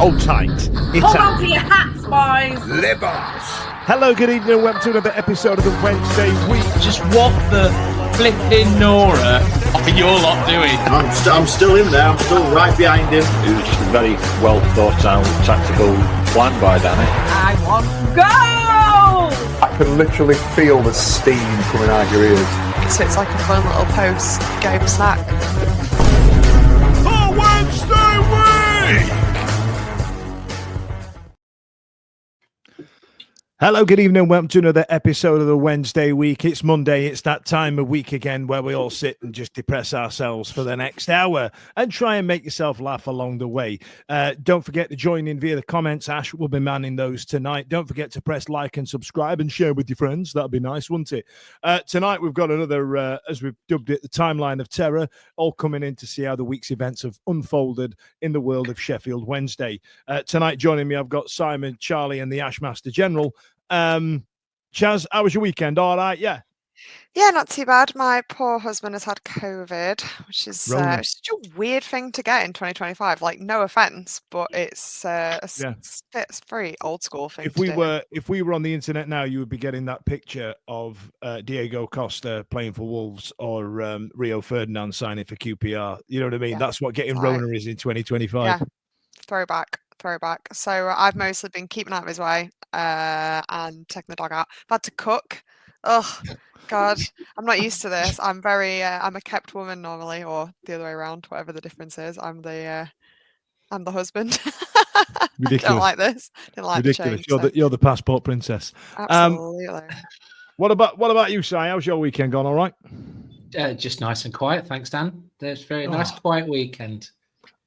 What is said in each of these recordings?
Hold tight. Hold on to your hats, boys. Libos. Hello, good evening, and welcome to another episode of the Wednesday Week. Just what the flipping Nora are you all lot doing? I'm still in there. I'm still right behind him. It was just a very well thought out tactical plan by Danny. I want goals. I can literally feel the steam coming out your ears. So it's like a fun little post-game snack. The Wednesday Week! Hello, good evening, welcome to another episode of the Wednesday Week. It's Monday, it's that time of week again where we all sit and just depress ourselves for the next hour and try and make yourself laugh along the way. Don't forget to join in via the comments. Ash will be manning those tonight. Don't forget to press like and subscribe and share with your friends. That'd be nice, wouldn't it? Tonight we've got another, as we've dubbed it, the timeline of terror, all coming in to see how the week's events have unfolded in the world of Sheffield Wednesday. Tonight joining me, I've got Simon, Charlie and the Ashmaster General. Chaz, how was your weekend? All right, yeah. Yeah, not too bad. My poor husband has had COVID, which is such a weird thing to get in 2025. Like, no offense, but it's very old school thing. If we were on the internet now, you would be getting that picture of Diego Costa playing for Wolves or Rio Ferdinand signing for QPR. You know what I mean? Yeah. That's what getting Rona is in 2025. Yeah, throwback. So I've mostly been keeping out of his way and taking the dog out. I've had to cook. Oh God, I'm not used to this. I'm a kept woman normally, or the other way around, whatever the difference is. I'm the husband. Ridiculous. Don't like this. Didn't like ridiculous. The change, You're the passport princess. Absolutely. What about you, Si? How's your weekend gone? All right. Just nice and quiet. Thanks, Dan. It's very nice, quiet weekend.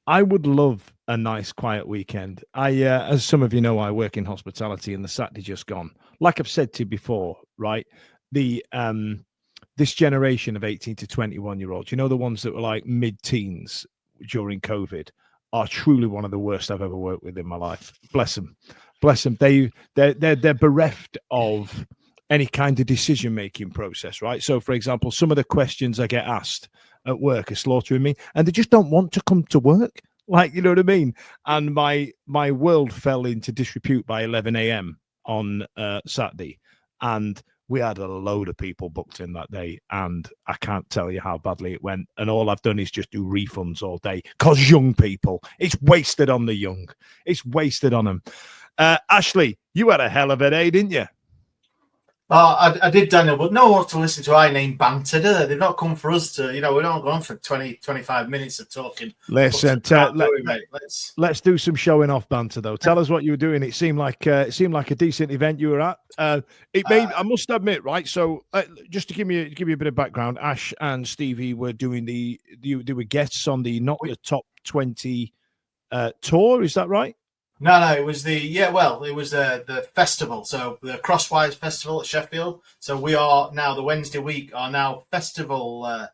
I would love a nice, quiet weekend. As some of you know, I work in hospitality, and the Saturday just gone. Like I've said to you before, right? This generation of 18 to 21-year-olds, you know, the ones that were like mid-teens during COVID, are truly one of the worst I've ever worked with in my life. Bless them. They're bereft of any kind of decision-making process, right? So, for example, some of the questions I get asked at work are slaughtering me, and they just don't want to come to work. Like, you know what I mean? And my world fell into disrepute by 11 a.m. on Saturday, and we had a load of people booked in that day, and I can't tell you how badly it went. And all I've done is just do refunds all day, because young people, it's wasted on the young. It's wasted on them. Ashley, you had a hell of a day, didn't you? I did, Daniel, but no one wants to listen to our name banter, do they? They've not come for us to, we're not going for 20, 25 minutes of talking. Listen, let's do some showing off banter, though. Tell us what you were doing. It seemed like a decent event you were at. I must admit, right? So, just to give you a bit of background, Ash and Stevie were doing they were guests on the Not the Top 20 tour. Is that right? No, it was the festival. So the Crosswise Festival at Sheffield. So we are now, the Wednesday Week are now festival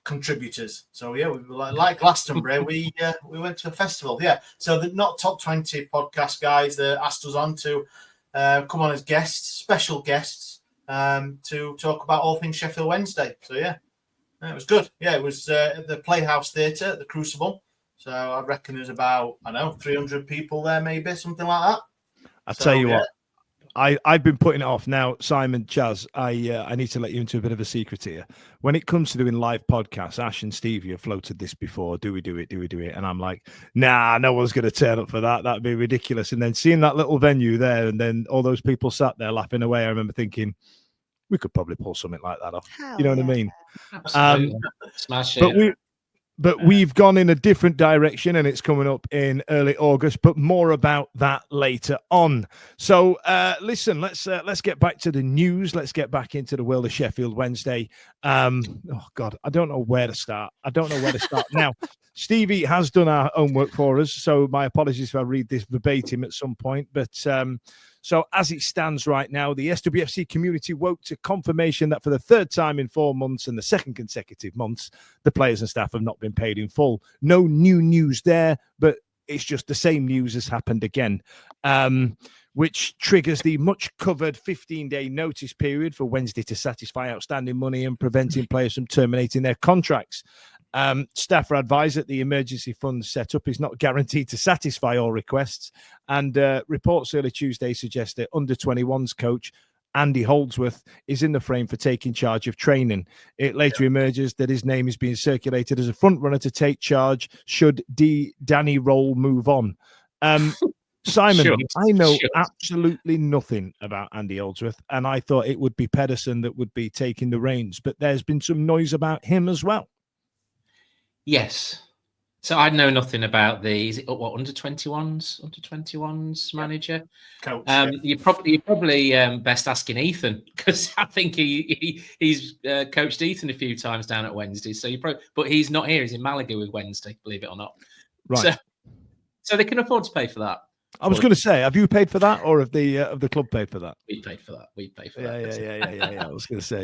contributers. So yeah, we like Glastonbury. we went to the festival. Yeah. So the Not Top 20 podcast guys asked us on to come on as guests, special guests, to talk about all things Sheffield Wednesday. So yeah, it was good. Yeah, it was at the Playhouse Theatre at the Crucible. So I reckon there's about, 300 people there, maybe, something like that. Tell you what, I've been putting it off now. Simon, Chaz, I need to let you into a bit of a secret here. When it comes to doing live podcasts, Ash and Stevie have floated this before. Do we do it? And I'm like, nah, no one's going to turn up for that. That'd be ridiculous. And then seeing that little venue there, and then all those people sat there laughing away, I remember thinking, we could probably pull something like that off. You know what I mean? Absolutely. Smash it. But we've gone in a different direction, and it's coming up in early August, but more about that later on. So listen, let's get back to the news. Let's get back into the world of Sheffield Wednesday. Oh God, I don't know where to start. Now, Stevie has done our homework for us, so my apologies if I read this verbatim at some point, but so as it stands right now, the SWFC community woke to confirmation that for the third time in 4 months and the second consecutive months, the players and staff have not been paid in full. No new news there, but it's just the same news has happened again, which triggers the much-covered 15-day notice period for Wednesday to satisfy outstanding money and preventing players from terminating their contracts. Staff are advised that the emergency fund set up is not guaranteed to satisfy all requests. And reports early Tuesday suggest that under 21s coach Andy Holdsworth is in the frame for taking charge of training. It later emerges that his name is being circulated as a front runner to take charge should Danny Roll move on. Simon, I know absolutely nothing about Andy Holdsworth, and I thought it would be Pedersen that would be taking the reins, but there's been some noise about him as well. Yes. So I know nothing about the under 21s manager. Coach, You're probably best asking Ethan, because I think he's coached Ethan a few times down at Wednesday. So but he's not here. He's in Malaga with Wednesday, believe it or not. Right. So they can afford to pay for that. I was going to say, have you paid for that, or have the club paid for that? We paid for that. Yeah. I was going to say.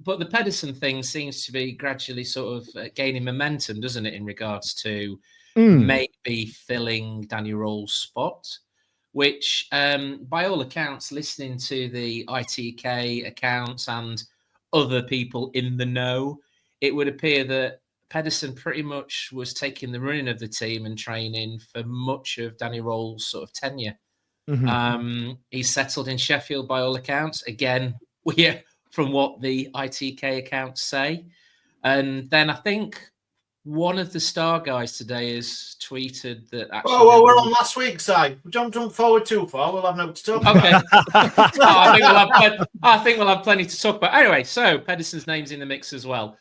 But the Pedersen thing seems to be gradually sort of gaining momentum, doesn't it, in regards to maybe filling Danny Roll's spot, which, by all accounts, listening to the ITK accounts and other people in the know, it would appear that Pedersen pretty much was taking the running of the team and training for much of Danny Roll's sort of tenure. He's settled in Sheffield by all accounts. Again, from what the ITK accounts say. And then I think one of the Star guys today has tweeted that actually... Oh, we're on last week's side. Don't jump forward too far. We'll have no to talk about. Okay. I think we'll have plenty to talk about. Anyway, so Pedersen's name's in the mix as well.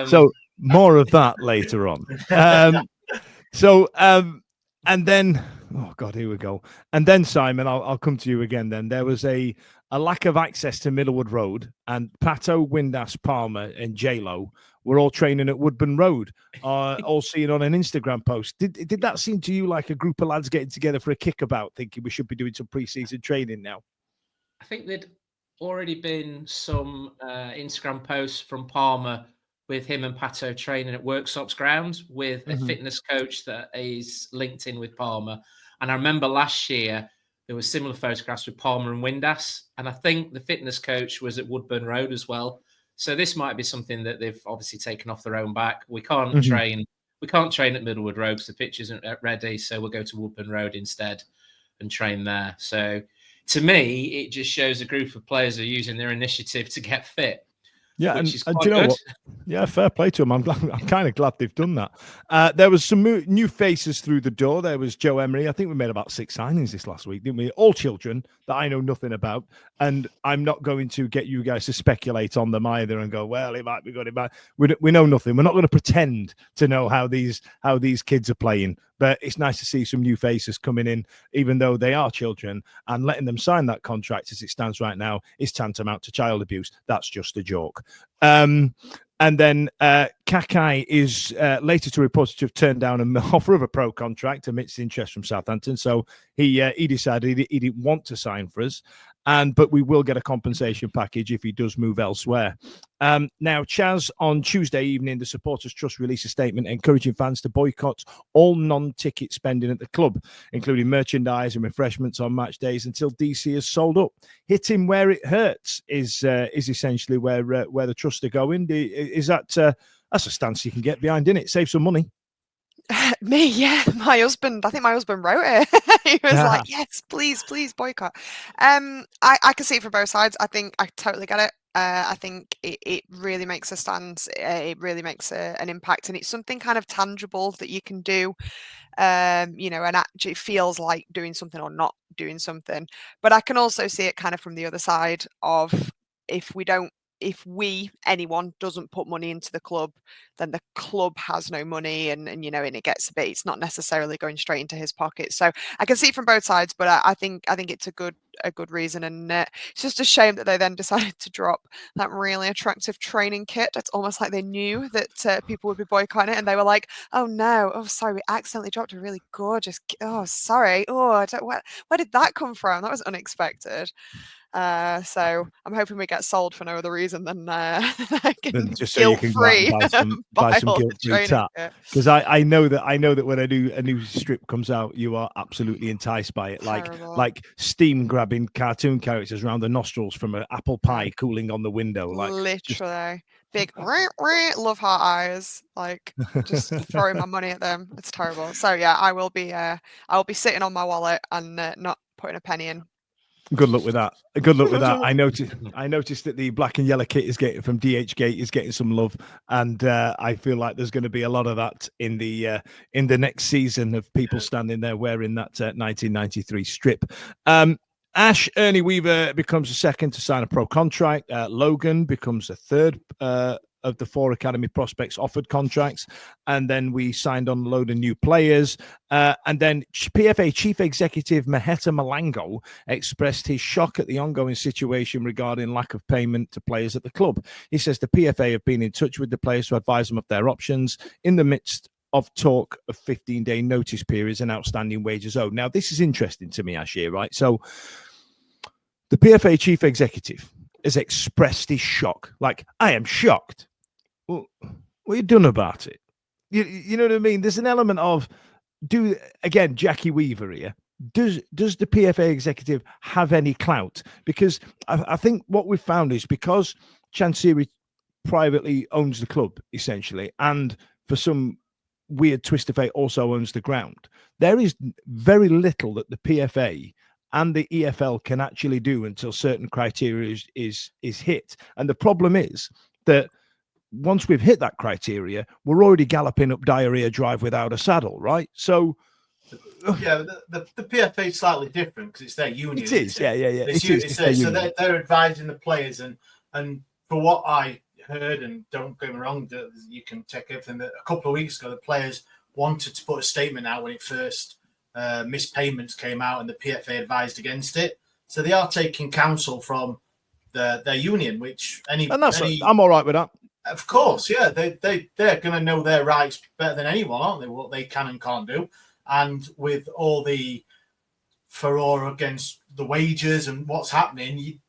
So more of that later on. And then, oh God, here we go. And then, Simon, I'll come to you again. Then there was a lack of access to Middlewood Road, and Pato, Windass, Palmer, and JLo were all training at Woodburn Road, all seen on an Instagram post. Did that seem to you like a group of lads getting together for a kickabout, thinking we should be doing some pre-season training now? I think there'd already been some Instagram posts from Palmer with him and Pato training at Worksop's ground with a fitness coach that is linked in with Palmer. And I remember last year there were similar photographs with Palmer and Windass, and I think the fitness coach was at Woodburn Road as well. So this might be something that they've obviously taken off their own back. We can't train at Middlewood Road because the pitch isn't ready, so we'll go to Woodburn Road instead and train there. So to me, it just shows a group of players are using their initiative to get fit. Yeah, and do you know what? Yeah, fair play to them. I'm kind of glad they've done that. There was some new faces through the door. There was Joe Emery. I think we made about 6 signings this last week, didn't we? All children that I know nothing about, and I'm not going to get you guys to speculate on them either and go, well, it might be good. It might. We know nothing. We're not going to pretend to know how these kids are playing. But it's nice to see some new faces coming in, even though they are children, and letting them sign that contract as it stands right now is tantamount to child abuse. That's just a joke. And then Kakai is later to report to have turned down an offer of a pro contract amidst interest from Southampton. So he decided he didn't want to sign for us. But we will get a compensation package if he does move elsewhere. Now, Chaz, on Tuesday evening, the Supporters Trust released a statement encouraging fans to boycott all non-ticket spending at the club, including merchandise and refreshments on match days until DC is sold up. Hitting where it hurts is essentially where the Trust are going. Is that that's a stance you can get behind, isn't it? Save some money. Me, yeah. My husband, I think my husband wrote it. He was like, yes, please boycott. I can see it from both sides. I think I totally get it. I think it really makes a stance. It really makes an impact, and it's something kind of tangible that you can do, and actually feels like doing something or not doing something. But I can also see it kind of from the other side of if anyone doesn't put money into the club, then the club has no money, and it gets a bit, it's not necessarily going straight into his pocket. So I can see it from both sides, but I think it's a good reason, and it's just a shame that they then decided to drop that really attractive training kit. It's almost like they knew that people would be boycotting it, and they were like, oh no, oh sorry, we accidentally dropped a really gorgeous oh sorry, where did that come from? That was unexpected. So I'm hoping we get sold for no other reason than just so you can go out and buy buy some all the guilt-free training tat, kit. because I know that when a new strip comes out, you are absolutely enticed by it, Terrible. like steam grabbing cartoon characters around the nostrils from an apple pie cooling on the window, Literally big love heart eyes, like just throwing my money at them. It's terrible. So yeah, I will be sitting on my wallet and not putting a penny in. Good luck with that. I noticed that the black and yellow kit is getting from DH Gate is getting some love, and I feel like there's going to be a lot of that in the next season of people standing there wearing that 1993 strip. Ash Ernie Weaver becomes the second to sign a pro contract. Logan becomes the third of the 4 academy prospects offered contracts, and then we signed on a load of new players. And then PFA Chief Executive Maheta Malango expressed his shock at the ongoing situation regarding lack of payment to players at the club. He says the PFA have been in touch with the players to advise them of their options in the midst of talk of 15-day notice periods and outstanding wages owed. Now, this is interesting to me, Ashir, right? So the PFA Chief Executive has expressed his shock. Like, I am shocked. Well, what have you done about it? You know what I mean? There's an element of, Jackie Weaver here, does the PFA executive have any clout? Because I think what we've found is because Chansiri privately owns the club, essentially, and for some weird twist of fate also owns the ground, there is very little that the PFA and the EFL can actually do until certain criteria is hit. And the problem is that once we've hit that criteria, we're already galloping up diarrhea drive without a saddle, right? So yeah, the PFA is slightly different because it's their union. It is, yeah. So they're advising the players, and for what I heard, and don't get me wrong, you can take everything. That a couple of weeks ago, the players wanted to put a statement out when it first missed payments came out, and the PFA advised against it. So they are taking counsel from their union, which I'm all right with that. Of course, yeah, they're going to know their rights better than anyone, aren't they? What they can and can't do, and with all the furore against the wages and what's happening,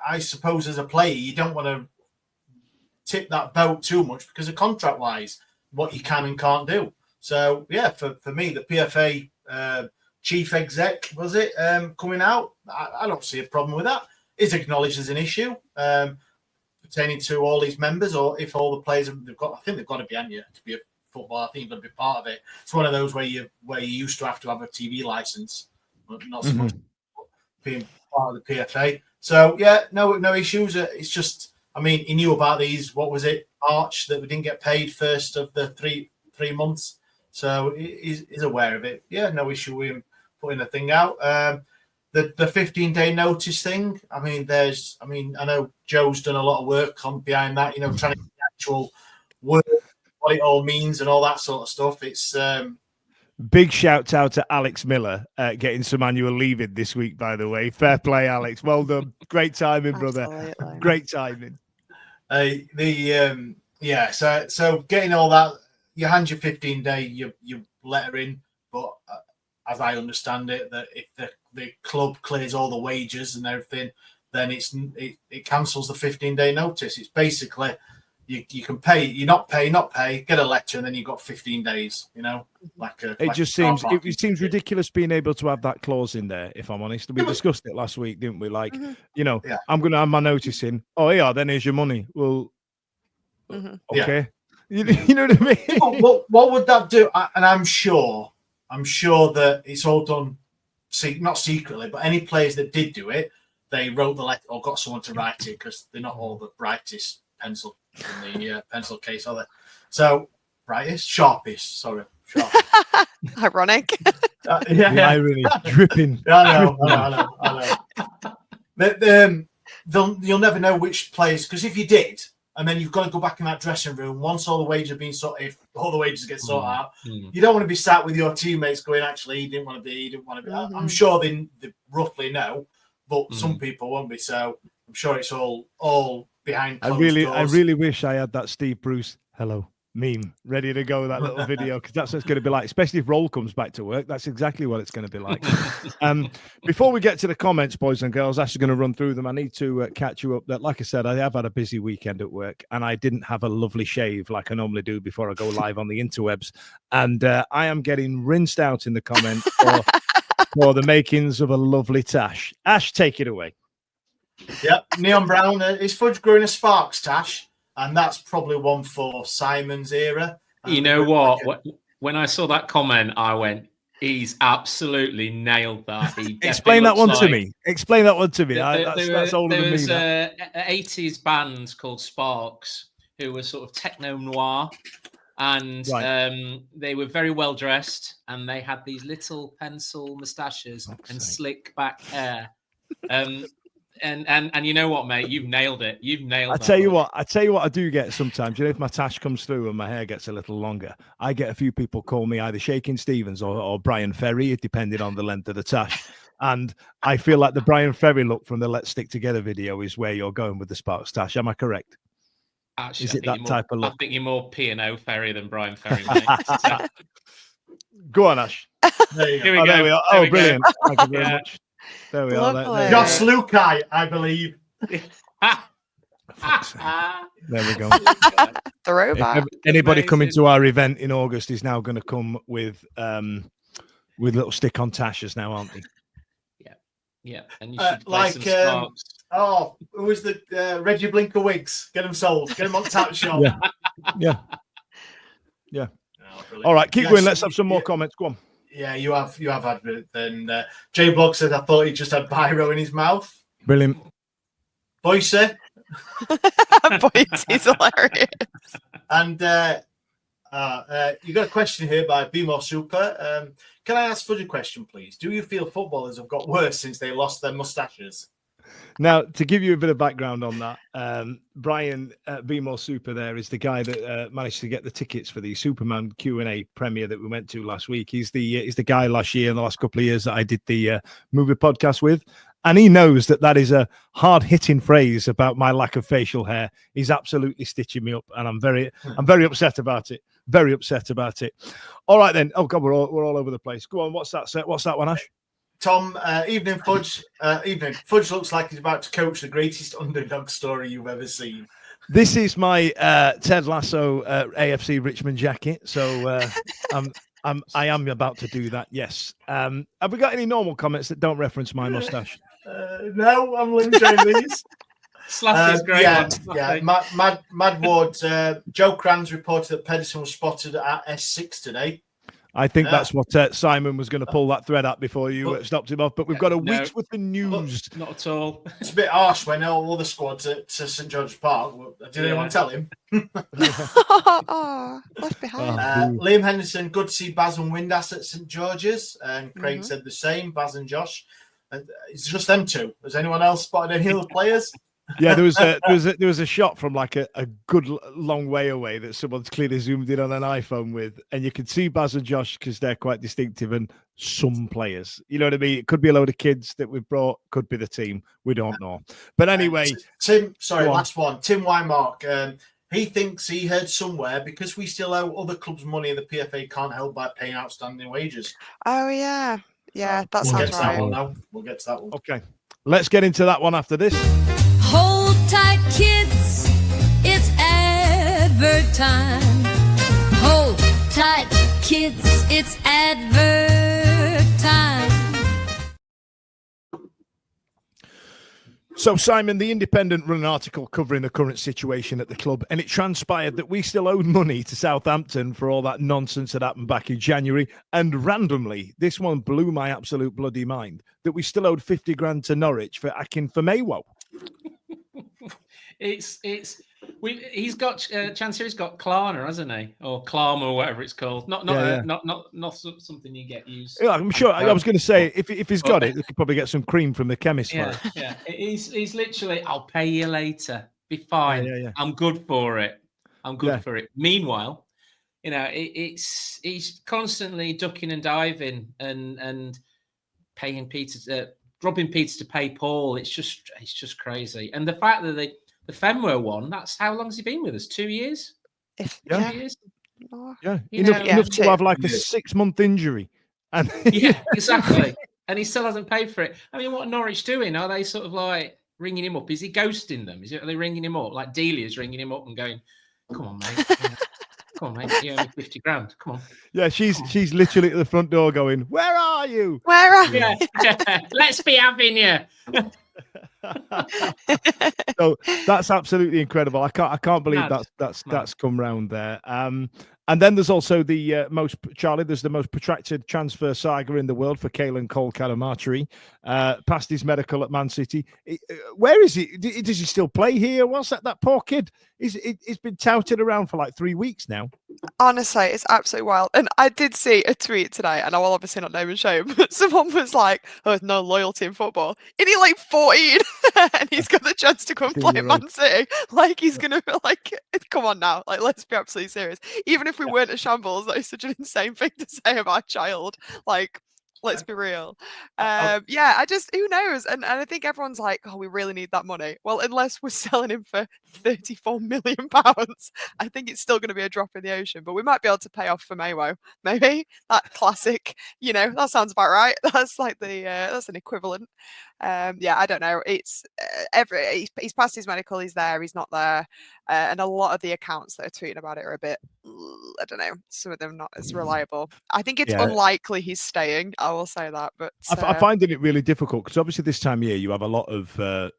I suppose as a player, you don't want to tip that boat too much because of contract-wise, what you can and can't do. So yeah, for me, the PFA chief exec coming out, I don't see a problem with that. It's acknowledged as an issue. Pertaining to all these members, or if all the players they've got to be, haven't you, to be a footballer? I think you've got to be part of it. It's one of those where you used to have a TV license, but not so much being part of the PFA. So yeah, no issues. It's just, I mean, he knew about these. What was it, March, that we didn't get paid first of the three months. So he's aware of it. Yeah, no issue with him putting a thing out. The 15-day notice thing. I mean, I know Joe's done a lot of work on behind that. Trying to get the actual word, what it all means, and all that sort of stuff. It's big shout out to Alex Miller getting some annual leave in this week. By the way, fair play, Alex. Well done. Great timing, brother. Absolutely. Great timing. So getting all that, you hand your 15-day, you letter in, but as I understand it, that if the club clears all the wages and everything, then it cancels the 15-day notice. It's basically you can pay, you not pay, get a letter, and then you've got 15 days. It seems ridiculous being able to have that clause in there. If I'm honest, we discussed it last week, didn't we? Like, I'm going to have my notice in. Oh yeah, then here's your money. Well, okay. You know what I mean? What would that do? And I'm sure that it's all done, not secretly, but any players that did do it, they wrote the letter or got someone to write it, because they're not all the brightest pencil in the pencil case, are they? So sharpest. Sorry, sharpest. Ironic. The irony dripping. I know. You'll never know which players, because if you did, and then you've got to go back in that dressing room once all the wages have been sorted. If all the wages get sorted out, you don't want to be sat with your teammates going, actually, he didn't want to be. I'm sure they roughly know, but some people won't be. So I'm sure it's all behind closed doors. I really wish I had that Steve Bruce. Hello. meme ready to go, that little video, because that's what it's going to be like, especially if Roll comes back to work. That's exactly what it's going to be like. Before we get to the comments, boys and girls, Ash is going to run through them. I need to catch you up that, like I said, I have had a busy weekend at work, and I didn't have a lovely shave like I normally do before I go live on the interwebs, and I am getting rinsed out in the comments for the makings of a lovely tash. Ash, take it away. Yep, Neon Brown. Is Fudge growing a Sparks tash? And that's probably one for Simon's era. You know what? When I saw that comment, I went, he's absolutely nailed that. He Explain that one to me. Explain that one to me. That's older than me. There was an 80s band called Sparks who were sort of techno noir. And they were very well dressed. And they had these little pencil moustaches and slick back hair. And you know what, mate? You've nailed it. You've nailed it. I tell you what I do get sometimes. You know, if my tash comes through and my hair gets a little longer, I get a few people call me either Shaking Stevens or Brian Ferry, depending on the length of the tash. And I feel like the Brian Ferry look from the Let's Stick Together video is where you're going with the Sparks tash. Am I correct? Actually, is it that type of look? I think you're more P&O Ferry than Brian Ferry, mate. Go on, Ash. There you go. Here we go. There we are. Oh, brilliant. Thank you very much. There we are. Josh Lukai, I believe. There we go. Throwback. Anybody coming to our event in August is now going to come with little stick-on tashes now, aren't they? Yeah. And you should play like some Sparks. Who was the Reggie Blinker wigs? Get them sold. Get them on Tap Shop. Yeah. All right, keep going. Let's have some more comments. Go on. Yeah, you have had it. Then Jay Blog said, I thought he just had biro in his mouth. Brilliant. Boise. Boise's hilarious. And you got a question here by Be More Super. Can I ask Fudge a question, please? Do you feel footballers have got worse since they lost their moustaches? Now, to give you a bit of background on that, Brian Be More Super there is the guy that managed to get the tickets for the Superman Q&A premiere that we went to last week. He's the guy last year, in the last couple of years, that I did the movie podcast with. And he knows that is a hard-hitting phrase about my lack of facial hair. He's absolutely stitching me up, and I'm very upset about it. Very upset about it. All right, then. Oh, God, we're all over the place. Go on, what's that one, Ash? Tom, evening, Fudge. Evening. Fudge looks like he's about to coach the greatest underdog story you've ever seen. This is my Ted Lasso AFC Richmond jacket, so I am about to do that. Yes. Have we got any normal comments that don't reference my mustache? No, I'm limiting these. Slappy's great. Yeah. Mad Ward. Joe Crans reported that Pedersen was spotted at S6 today. I think that's what Simon was going to pull that thread up before you stopped him off. But we've got a week's worth of news. Not at all. It's a bit harsh when all the squads at St George's Park. Did anyone tell him? Left behind. Liam Henderson, good to see Baz and Windass at St George's. And Craig said the same, Baz and Josh. And it's just them two. Has anyone else spotted any other players? Yeah, there was a shot from like a good long way away that someone's clearly zoomed in on an iPhone with, and you can see Baz and Josh because they're quite distinctive, and some players. You know what I mean? It could be a load of kids that we've brought, could be the team. We don't know. But anyway, Tim. Sorry, last one. Tim Wymark. He thinks he heard somewhere because we still owe other clubs money, and the PFA can't help by paying outstanding wages. Oh yeah, that sounds right. We'll get to that one. Okay, let's get into that one after this. Hold tight, kids, it's advert time. Hold tight, kids, it's advert time. So, Simon, the Independent run an article covering the current situation at the club, and it transpired that we still owed money to Southampton for all that nonsense that happened back in January. And randomly, this one blew my absolute bloody mind, that we still owed 50 grand to Norwich for Akin Famewo. He's got Chansiri's got Klarna, hasn't he, or Klarma, or whatever it's called. Not something you get used. Yeah, I'm sure. I was going to say if he's got it, we could probably get some cream from the chemist. Yeah. He's literally, I'll pay you later. Be fine. Yeah. I'm good for it. For it. Meanwhile, he's constantly ducking and diving and paying Peter, robbing Peter to pay Paul. It's just crazy. And the fact that the Fenway one, that's how long has he been with us? 2 years? Yeah. He is. Yeah, You enough, know, enough to two. have like a 6-month injury. And Yeah, exactly. And he still hasn't paid for it. I mean, what are Norwich doing? Are they sort of like ringing him up? Is he ghosting them? Are they ringing him up? Like Delia's ringing him up and going, come on, mate. You know, come on, mate. You owe me 50 grand. Come on. yeah, she's literally at the front door going, "Where are you?" Where are Yeah. Let's be having you. So that's absolutely incredible. I can't believe Mad. that's come round there. And then there's also the there's the most protracted transfer saga in the world for Caelan Cole Calamatri. Passed his medical at Man City. Where is he? Does he still play here? What's that poor kid? He's been touted around for like 3 weeks now. Honestly, it's absolutely wild. And I did see a tweet today, and I will obviously not name and shame, but someone was like, "Oh, no loyalty in football." And he's like 14, and he's got the chance to come and play at Man City. Like, he's gonna like, come on now. Like, let's be absolutely serious. Even if we weren't a shambles, that is such an insane thing to say about a child. Like, let's be real. Yeah, who knows? And I think everyone's like, oh, we really need that money. Well, unless we're selling him for £34 million, I think it's still going to be a drop in the ocean. But we might be able to pay off for Maywo, maybe. That classic, that sounds about right. That's like that's an equivalent. Yeah, I don't know. It's he's passed his medical. He's there. He's not there. And a lot of the accounts that are tweeting about it are a bit, I don't know, some of them not as reliable. I think it's unlikely he's staying. I will say that. But I find it really difficult because obviously this time of year you have a lot of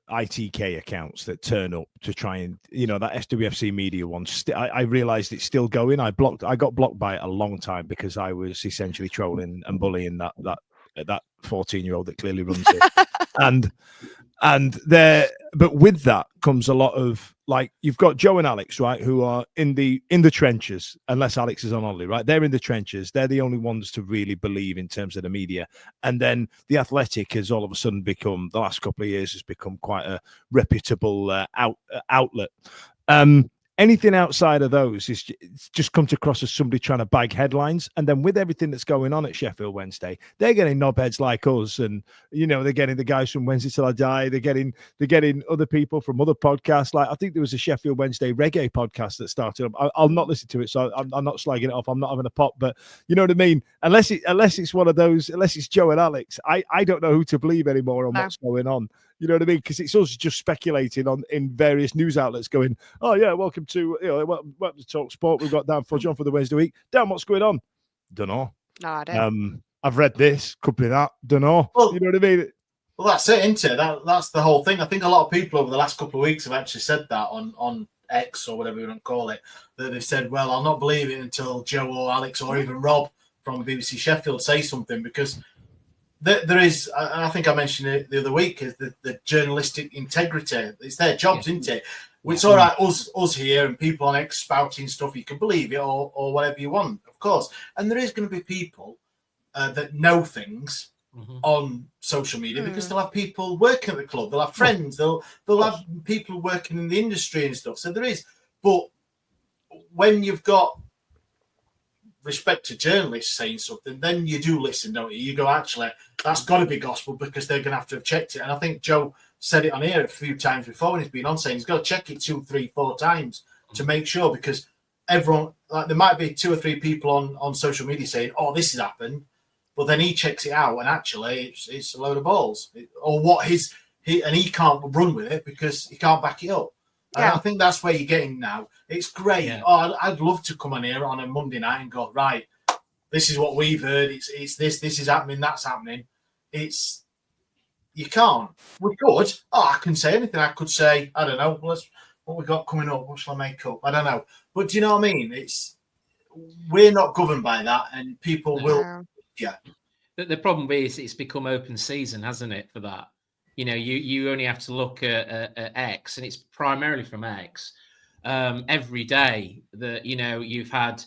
ITK accounts that turn up to try and, that SWFC media one. I realised it's still going. I got blocked by it a long time because I was essentially trolling and bullying that 14-year-old that clearly runs it. But with that comes a lot of, like, you've got Joe and Alex, right, who are in the trenches, unless Alex is on holiday, right? They're in the trenches. They're the only ones to really believe in terms of the media. And then the Athletic has all of a sudden become, the last couple of years, has become quite a reputable outlet. Anything outside of those is just comes across as somebody trying to bag headlines. And then with everything that's going on at Sheffield Wednesday, they're getting knobheads like us, and they're getting the guys from Wednesday Till I Die. They're getting other people from other podcasts. Like, I think there was a Sheffield Wednesday reggae podcast that started up. I'll not listen to it, so I'm not slagging it off. I'm not having a pop, but you know what I mean. Unless it's one of those, unless it's Joe and Alex, I don't know who to believe anymore on what's going on. You know what I mean? Because it's us just speculating in various news outlets, going, "Oh yeah, welcome to welcome to Talk Sport. We've got Dan Fudge on for the Wednesday week. Dan, what's going on? Don't know. No, I don't. I've read this, could be that. Don't know. Well, you know what I mean? Well, that's it, isn't it? That's the whole thing. I think a lot of people over the last couple of weeks have actually said that on X or whatever you want to call it. That they've said, "Well, I'll not believe it until Joe or Alex or even Rob from BBC Sheffield say something," because there is, I think I mentioned it the other week, is the journalistic integrity. It's their jobs, isn't it? It's all right, us here and people on X spouting stuff, you can believe it or whatever you want, of course. And there is going to be people that know things on social media because they'll have people working at the club, they'll have friends, they'll have people working in the industry and stuff. So there is, but when you've got respect to journalists saying something, then you do listen, don't you? You go, actually, that's got to be gospel because they're going to have checked it. And I think Joe said it on here a few times before when he's been on, saying he's got to check it 2, 3, 4 times to make sure, because everyone, like, there might be 2 or 3 people on social media saying, "Oh, this has happened," but then he checks it out and actually it's a load of balls, or what he can't run with it because he can't back it up. Yeah. And I think that's where you're getting now. It's great. Yeah. Oh, I'd love to come on here on a Monday night and go, right, this is what we've heard. It's this is happening, that's happening. You can't. We could. I can say anything. I could say, I don't know, what we got coming up, what shall I make up? I don't know. But do you know what I mean? We're not governed by that, and people will. Yeah. The problem is it's become open season, hasn't it, for that? You only have to look at X, and it's primarily from X. Every day that, you've had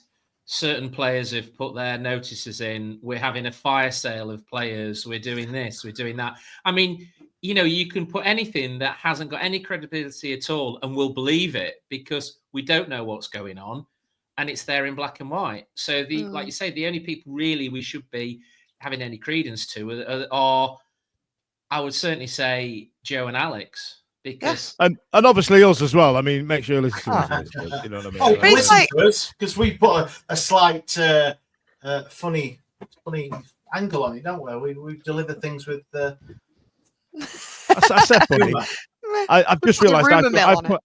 certain players have put their notices in. We're having a fire sale of players. We're doing this, we're doing that. I mean, you can put anything that hasn't got any credibility at all and we'll believe it because we don't know what's going on and it's there in black and white. So like you say, the only people really we should be having any credence to are I would certainly say Joe and Alex, because And obviously us as well. I mean, make sure you listen to us. You know what I mean? Oh, But it's listen like- to us because we put a slight funny angle on it, don't we? We deliver things with I said funny. humour. I've just Put the realised rumour mill on it.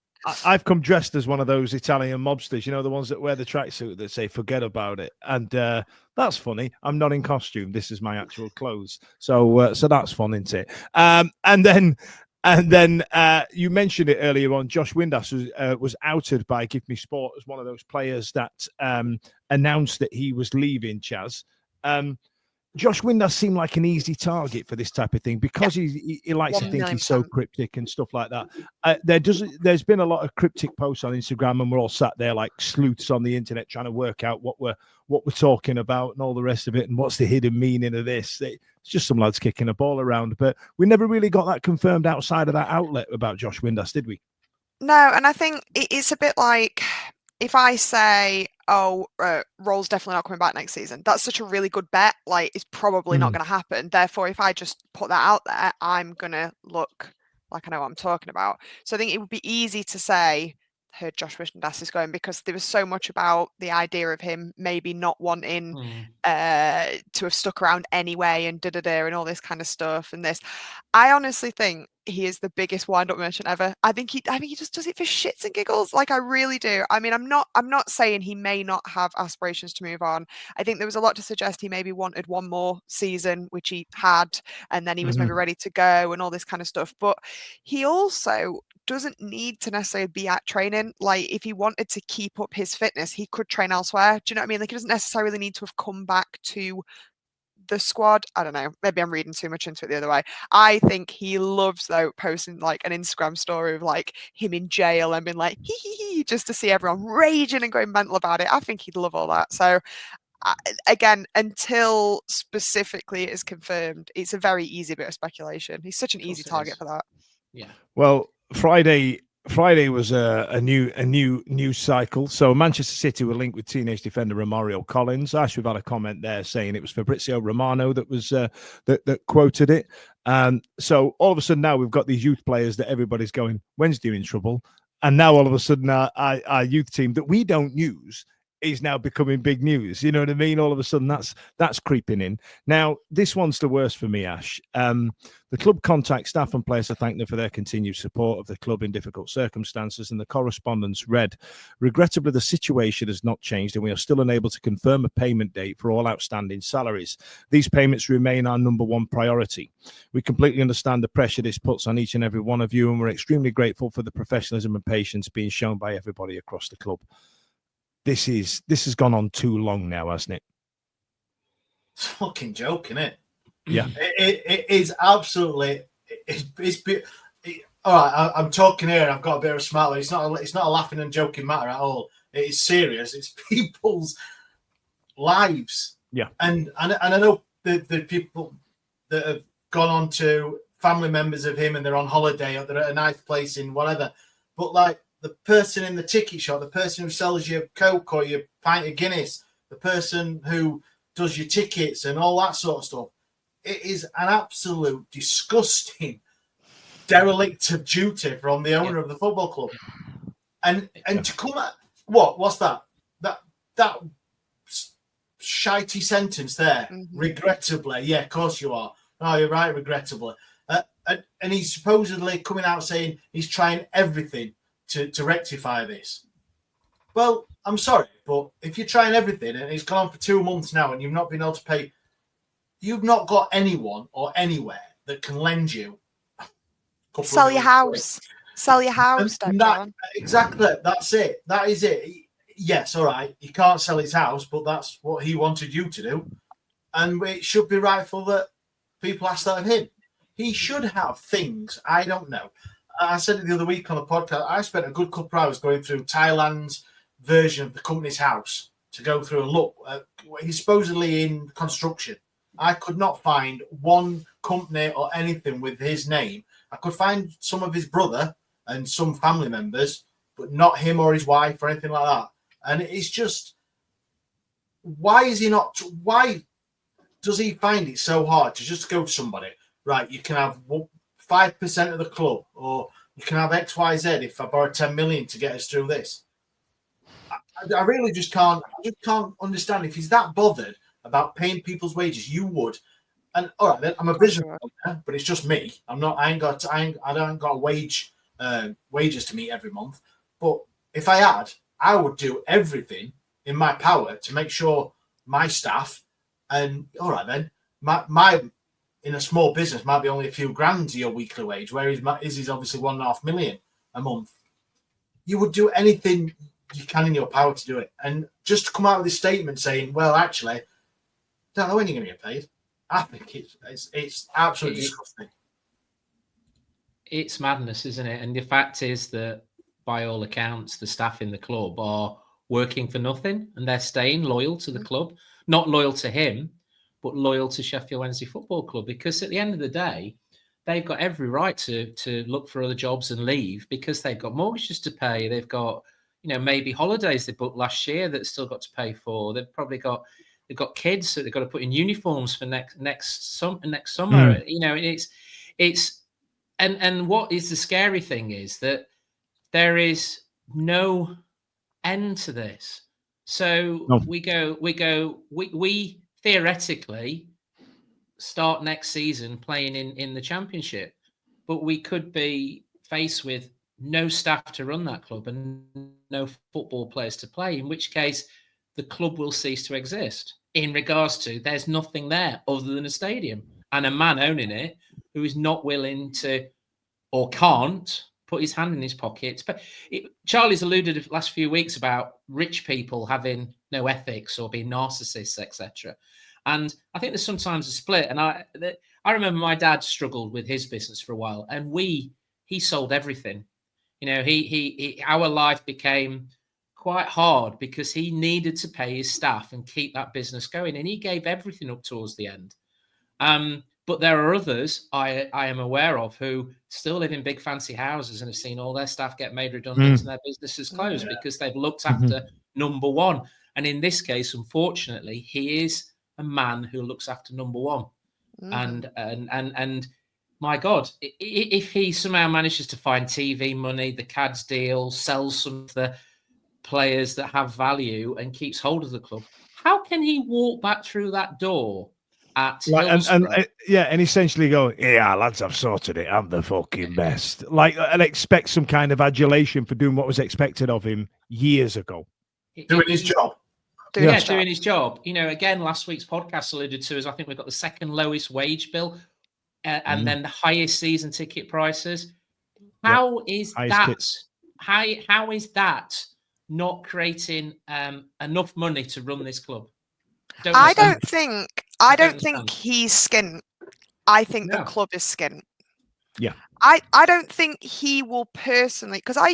I've come dressed as one of those Italian mobsters, you know, the ones that wear the tracksuit that say "forget about it," and that's funny. I'm not in costume. This is my actual clothes, so that's fun, isn't it? And then you mentioned it earlier on. Josh Windass was outed by Give Me Sport as one of those players that announced that he was leaving. Chaz. Josh Windass seemed like an easy target for this type of thing because he likes to think he's so 1,000,000%. cryptic and stuff like that. There's been a lot of cryptic posts on Instagram, and we're all sat there like sleuths on the internet trying to work out what we're talking about and all the rest of it, and what's the hidden meaning of this. It's just some lads kicking a ball around, but we never really got that confirmed outside of that outlet about Josh Windass, did we? No, and I think it's a bit like if I say, Roll's definitely not coming back next season, that's such a really good bet. Like, it's probably not going to happen. Therefore, if I just put that out there, I'm going to look like I know what I'm talking about. So I think it would be easy to say, heard Josh Windass is going, because there was so much about the idea of him maybe not wanting to have stuck around anyway and and all this kind of stuff and this. I honestly think he is the biggest wind-up merchant ever. I think he just does it for shits and giggles. Like, I really do. I mean, I'm not saying he may not have aspirations to move on. I think there was a lot to suggest he maybe wanted one more season, which he had, and then he was maybe ready to go and all this kind of stuff. But he also doesn't need to necessarily be at training. Like, if he wanted to keep up his fitness, he could train elsewhere. Do you know what I mean? Like, he doesn't necessarily need to have come back to the squad. I don't know. Maybe I'm reading too much into it the other way. I think he loves, though, posting like an Instagram story of like him in jail and being like, hee, just to see everyone raging and going mental about it. I think he'd love all that. So again, until specifically it is confirmed, it's a very easy bit of speculation. He's such an easy target for that. Yeah. Well, Friday was a new news cycle. So Manchester City were linked with teenage defender Romario Collins. Ash, we've had a comment there saying it was Fabrizio Romano that was that quoted it. So all of a sudden now we've got these youth players that everybody's going, Wednesday in trouble, and now all of a sudden our youth team that we don't use is now becoming big news. You know what I mean? All of a sudden that's creeping in. Now, this one's the worst for me, Ash. The club contact staff and players to thank them for their continued support of the club in difficult circumstances, and the correspondence read, regrettably, the situation has not changed and we are still unable to confirm a payment date for all outstanding salaries. These payments remain our number one priority. We completely understand the pressure this puts on each and every one of you, and we're extremely grateful for the professionalism and patience being shown by everybody across the club. This has gone on too long now, hasn't it? It's a fucking joke, isn't it? Yeah. It is absolutely. All right, I'm talking here. I've got a bit of a smile. It's not a laughing and joking matter at all. It is serious. It's people's lives. Yeah. And I know the people that have gone on to family members of him and they're on holiday or they're at a nice place in whatever. But like the person in the ticket shop, the person who sells your Coke or your pint of Guinness, the person who does your tickets and all that sort of stuff, it is an absolute disgusting derelict of duty from the owner of the football club. And to come at what's that shitey sentence there? Regrettably, yeah, of course you are. No, you're right, regrettably. And he's supposedly coming out saying he's trying everything to rectify this. Well, I'm sorry, but if you're trying everything and it's gone on for 2 months now and you've not been able to pay, you've not got anyone or anywhere that can lend you. Sell your house. Sell your house, John. Exactly. That's it. That is it. Yes, all right. He can't sell his house, but that's what he wanted you to do. And it should be rightful that people ask that of him. He should have things. I don't know. I said it the other week on the podcast. I spent a good couple of hours going through Thailand's version of the company's house to go through and look. He's supposedly in construction. I could not find one company or anything with his name. I could find some of his brother and some family members, but not him or his wife or anything like that. And it's just, why does he find it so hard to just go to somebody? Right, you can have 5% of the club, or you can have X, Y, Z if I borrow 10 million to get us through this. I really just can't. I just can't understand if he's that bothered about paying people's wages. You would, and all right, then I'm a business owner, but it's just me. I don't got wages to meet every month. But if I had, I would do everything in my power to make sure my staff and all right then my in a small business might be only a few grand to your weekly wage, whereas Izzy's obviously 1.5 million a month. You would do anything you can in your power to do it. And just to come out with this statement saying, well, actually, I don't know when you're going to get paid. I think it's absolutely disgusting. It's madness, isn't it? And the fact is that by all accounts, the staff in the club are working for nothing and they're staying loyal to the club, not loyal to him, but loyal to Sheffield Wednesday Football Club, because at the end of the day, they've got every right to look for other jobs and leave because they've got mortgages to pay. They've got, maybe holidays they booked last year that still got to pay for. They've got kids that they've got to put in uniforms for next summer. And what is the scary thing is that there is no end to this. So we theoretically start next season playing in the Championship, but we could be faced with no staff to run that club and no football players to play, in which case the club will cease to exist. In regards to, there's nothing there other than a stadium and a man owning it who is not willing to or can't put his hand in his pockets. But Charlie's alluded the last few weeks about rich people having no ethics or being narcissists, etc. And I think there's sometimes a split. And I remember my dad struggled with his business for a while, and he sold everything. Our life became quite hard because he needed to pay his staff and keep that business going, and he gave everything up towards the end. But there are others I am aware of who still live in big fancy houses and have seen all their staff get made redundant and their businesses closed because they've looked after number one. And in this case, unfortunately, he is a man who looks after number one. And my God, if he somehow manages to find TV money, the CADS deal, sells some of the players that have value and keeps hold of the club, how can he walk back through that door at and essentially go, yeah, lads, I've sorted it. I'm the fucking best. And expect some kind of adulation for doing what was expected of him years ago. Doing his job. Doing his job. Again, last week's podcast alluded to is I think we've got the second lowest wage bill and then the highest season ticket prices. How is that? How is that not creating enough money to run this club? I don't think he's skint. I think the club is skint. Yeah. I don't think he will personally, because I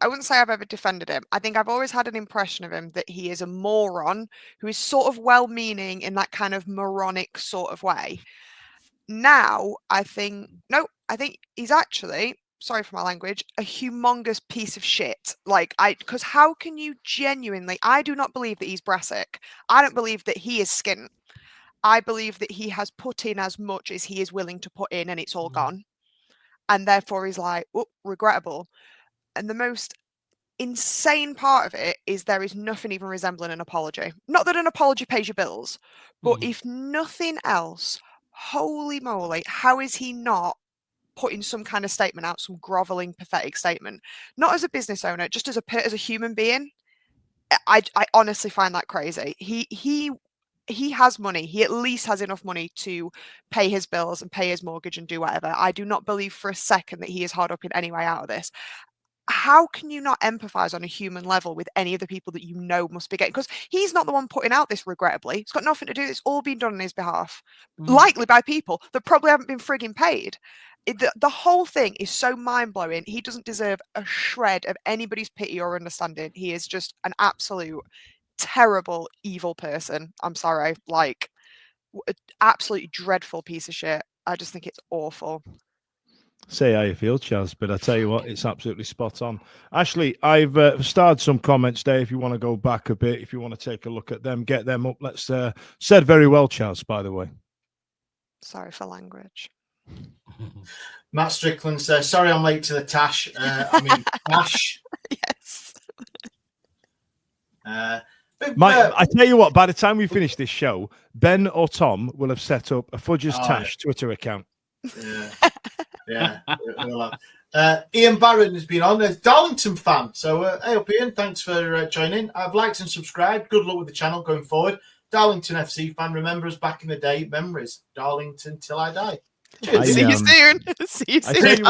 wouldn't say I've ever defended him. I think I've always had an impression of him that he is a moron who is sort of well-meaning in that kind of moronic sort of way. Now, I think he's actually, sorry for my language, a humongous piece of shit. Because how can you genuinely, I do not believe that he's Brassic. I don't believe that he is skint. I believe that he has put in as much as he is willing to put in and it's all gone. And therefore he's like, regrettable. And the most insane part of it is there is nothing even resembling an apology. Not that an apology pays your bills, but if nothing else, holy moly, how is he not putting some kind of statement out, some groveling, pathetic statement? Not as a business owner, just as a human being. I honestly find that crazy. He has money. He at least has enough money to pay his bills and pay his mortgage and do whatever. I do not believe for a second that he is hard up in any way out of this. How can you not empathize on a human level with any of the people that must be getting? Because he's not the one putting out this, regrettably. It's got nothing to do. It's all been done on his behalf, likely by people that probably haven't been frigging paid. The whole thing is so mind-blowing. He doesn't deserve a shred of anybody's pity or understanding. He is just an absolute terrible, evil person. I'm sorry. Absolutely dreadful piece of shit. I just think it's awful. Say how you feel, Chaz, but I tell you what, it's absolutely spot on. Ashley, I've started some comments there. If you want to go back a bit, if you want to take a look at them, get them up. Let's said very well, Chaz, by the way. Sorry for language. Matt Strickland says, sorry I'm late to the Tash. Tash. Yes. I tell you what, by the time we finish this show, Ben or Tom will have set up a Fudge's Tash Twitter account. Yeah. Ian Barron has been on, a Darlington fan. So, hey up, Ian, thanks for joining. I've liked and subscribed. Good luck with the channel going forward. Darlington FC fan, remember us back in the day. Memories. Darlington till I die. See you soon. See you soon.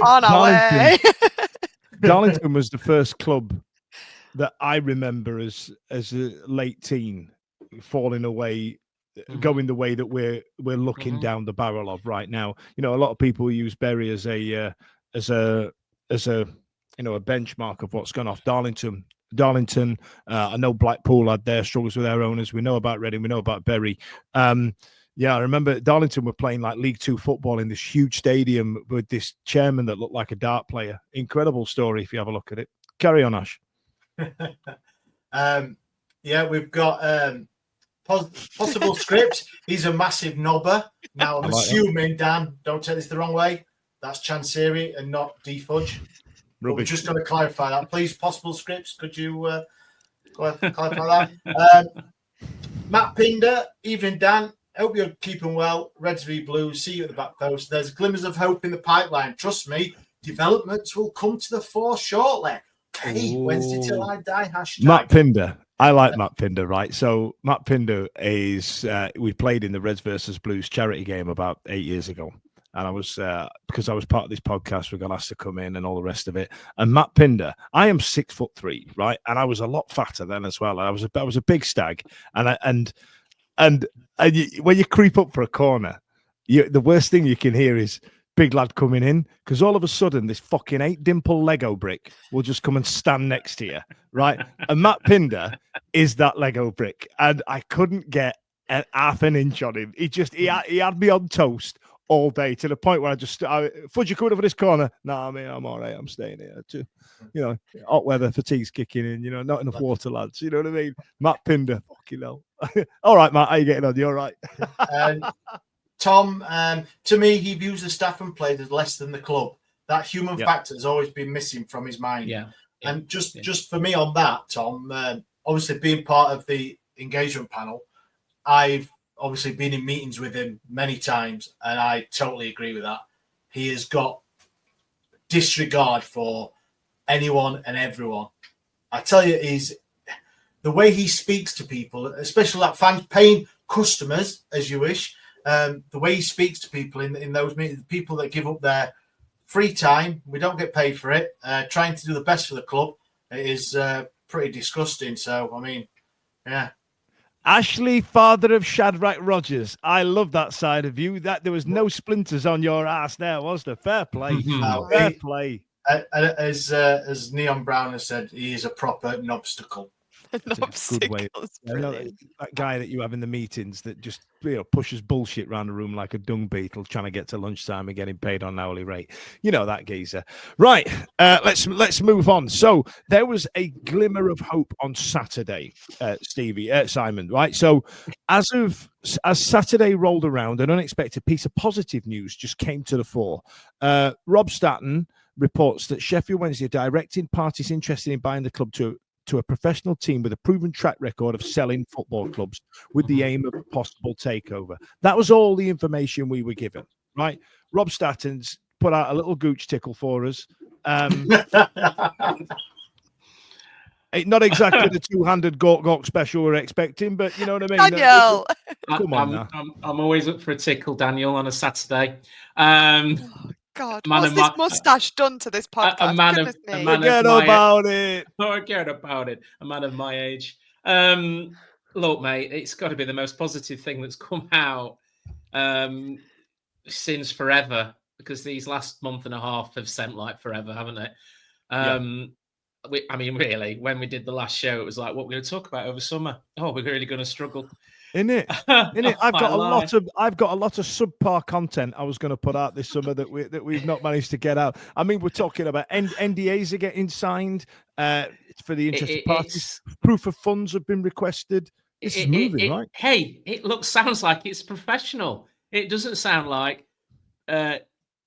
On our way. Darlington was the first club that I remember as a late teen falling away, going the way that we're looking down the barrel of right now. You know, a lot of people use Bury as a benchmark of what's gone off. Darlington, I know Blackpool had their struggles with their owners. We know about Reading, we know about Bury. I remember Darlington were playing like League Two football in this huge stadium with this chairman that looked like a dart player. Incredible story if you have a look at it. Carry on, Ash. We've got possible scripts. He's a massive knobber. Now, I'm assuming, Dan, don't take this the wrong way, that's Chansiri and not Fudge. We're just going to clarify that. Please, possible scripts, could you clarify that? Matt Pinder, evening, Dan. Hope you're keeping well. Reds v Blues, see you at the back post. There's glimmers of hope in the pipeline. Trust me, developments will come to the fore shortly. Hey, Wednesday till I die, hashtag. Matt Pinder. I like Matt Pinder, right? So Matt Pinder is, we played in the Reds versus Blues charity game about 8 years ago. And I was, because I was part of this podcast, we got asked to come in and all the rest of it. And Matt Pinder, I am 6'3", right? And I was a lot fatter then as well. I was a big stag. And when you creep up for a corner, the worst thing you can hear is big lad coming in, because all of a sudden this fucking 8-dimple Lego brick will just come and stand next to you, right? And Matt Pinder is that Lego brick, and I couldn't get half an inch on him. He had me on toast all day, to the point where Fudge, you coming over this corner? Nah, man, I'm all right. I'm staying here too. You know, hot weather, fatigue's kicking in. You know, not enough water, lads. You know what I mean? Matt Pinder, fucking hell. All right, Matt, how you getting on? You all right? Tom, to me, he views the staff and players as less than the club. That human factor has always been missing from his mind. Yeah. And just for me on that, Tom, obviously being part of the engagement panel, I've obviously been in meetings with him many times, and I totally agree with that. He has got disregard for anyone and everyone. I tell you, the way he speaks to people, especially like fans, paying customers, as you wish, the way he speaks to people in those meetings, people that give up their free time, we don't get paid for it, trying to do the best for the club, it is pretty disgusting. So, I mean, yeah. Ashley, father of Shadrach Rogers. I love that side of you. That there was no splinters on your ass there, was there? Fair play. Fair play. As Neon Brown has said, he is a proper knobstacle. Good way. That guy that you have in the meetings that just pushes bullshit around the room like a dung beetle, trying to get to lunchtime and getting paid on an hourly rate. You know that geezer, right? Let's move on. So there was a glimmer of hope on Saturday, Simon. Right. So as Saturday rolled around, an unexpected piece of positive news just came to the fore. Rob Staton reports that Sheffield Wednesday are directing parties interested in buying the club to a professional team with a proven track record of selling football clubs with the aim of a possible takeover. That was all the information we were given, right? Rob Statton's put out a little gooch tickle for us. Not exactly the two-handed gawk special we're expecting, but you know what I mean? Daniel! Come on now. I'm always up for a tickle, Daniel, on a Saturday. God, what's this mustache done to this podcast? Forget about it. Forget about it. A man of my age. Look, mate, it's got to be the most positive thing that's come out since forever, because these last month and a half have seemed like forever, haven't they? I mean, really, when we did the last show, it was like, what we're going to talk about over summer? Oh, we're really going to struggle. In it. I've got a lot of subpar content I was going to put out this summer that we've not managed to get out. I mean, we're talking about NDAs are getting signed for the interested parties. Proof of funds have been requested. This is moving, right? Hey, sounds like it's professional. It doesn't sound like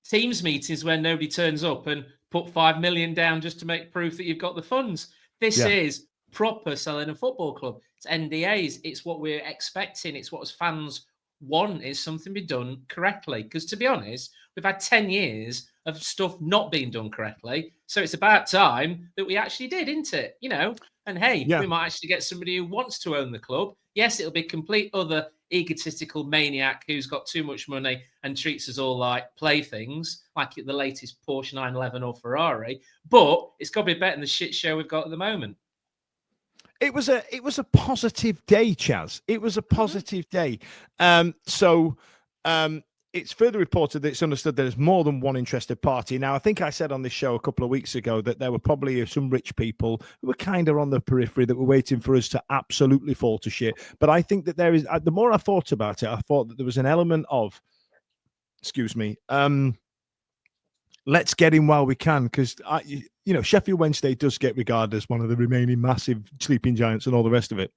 Teams meetings where nobody turns up and put 5 million down just to make proof that you've got the funds. This is proper selling a football club. It's NDAs. It's what we're expecting. It's what as fans want, is something be done correctly. Because to be honest, we've had 10 years of stuff not being done correctly. So it's about time that we actually did, isn't it? You know, and hey, we might actually get somebody who wants to own the club. Yes, it'll be complete other egotistical maniac who's got too much money and treats us all like playthings, like the latest Porsche 911 or Ferrari. But it's got to be better than the shit show we've got at the moment. It was a positive day, Chaz. It was a positive day. It's further reported that it's understood there's more than one interested party. Now, I think I said on this show a couple of weeks ago that there were probably some rich people who were kind of on the periphery that were waiting for us to absolutely fall to shit. But I think that there is, the more I thought about it, I thought that there was an element of, let's get in while we can, because Sheffield Wednesday does get regarded as one of the remaining massive sleeping giants and all the rest of it.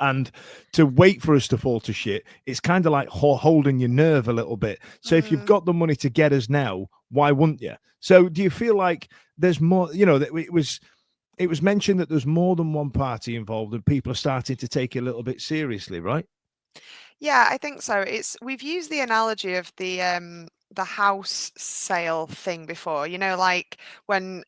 And to wait for us to fall to shit, it's kind of like holding your nerve a little bit. So if you've got the money to get us now, why wouldn't you? So do you feel like there's more, that it was mentioned that there's more than one party involved and people are starting to take it a little bit seriously, right? Yeah, I think so. We've used the analogy of the house sale thing before, like when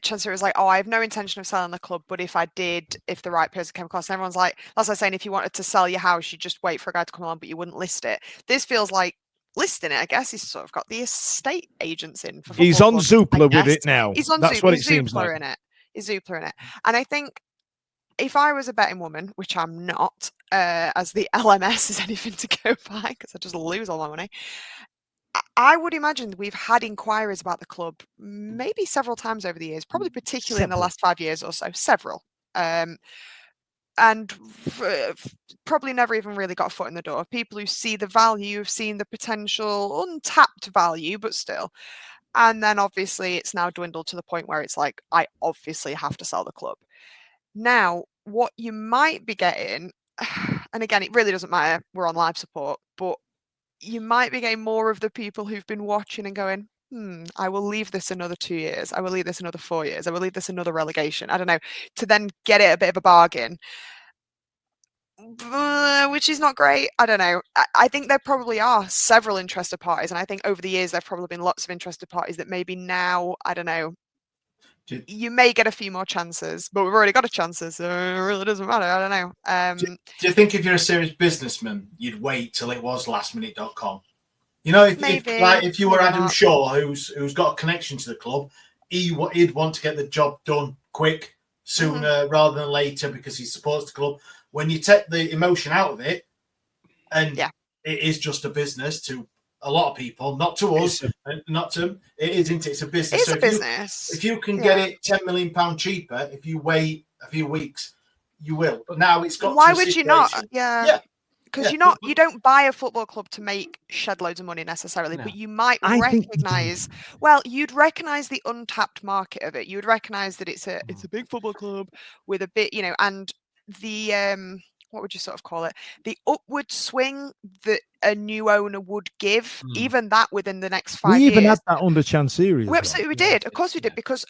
Chansiri was like, oh, I have no intention of selling the club, but if I did, if the right person came across, everyone's like, that's like saying if you wanted to sell your house, you just wait for a guy to come along, but you wouldn't list it. This feels like listing it. I guess he's sort of got the estate agents in for he's on Zoopla with it now. He's on That's Zoopla, what it seems like. He's Zoopla in it. And I think if I was a betting woman, which I'm not, as the LMS is anything to go by because I just lose all my money, I would imagine we've had inquiries about the club maybe several times over the years, probably particularly in the last 5 years or so, several. And probably never even really got a foot in the door. People who see the value, have seen the potential untapped value, but still. And then obviously it's now dwindled to the point where it's like, I obviously have to sell the club. Now, what you might be getting, and again, it really doesn't matter, we're on live support, but you might be getting more of the people who've been watching and going, I will leave this another 2 years. I will leave this another 4 years. I will leave this another relegation. I don't know, to then get it a bit of a bargain, which is not great. I don't know. I think there probably are several interested parties. And I think over the years, there have probably been lots of interested parties that maybe now, I don't know, you may get a few more chances, but we've already got a chances, so it really doesn't matter. I don't know. Do you think if you're a serious businessman, you'd wait till it was lastminute.com? If you were Adam Shaw, who's got a connection to the club, he'd want to get the job done quick, sooner rather than later because he supports the club. When you take the emotion out of it, and it is just a business to a lot of people, not to us, not to it isn't. It's a business. It's a business. If you can get it £10 million cheaper, if you wait a few weeks, you will. But now it's got. Why would you not? Yeah. Because you don't buy a football club to make shed loads of money necessarily, but you might recognise. Well, you'd recognise the untapped market of it. You would recognise that it's a big football club with a bit, and the what would you sort of call it? The upward swing that a new owner would give, even that within the next 5 years. We even had that under Chansiri. We did. Of course we did, because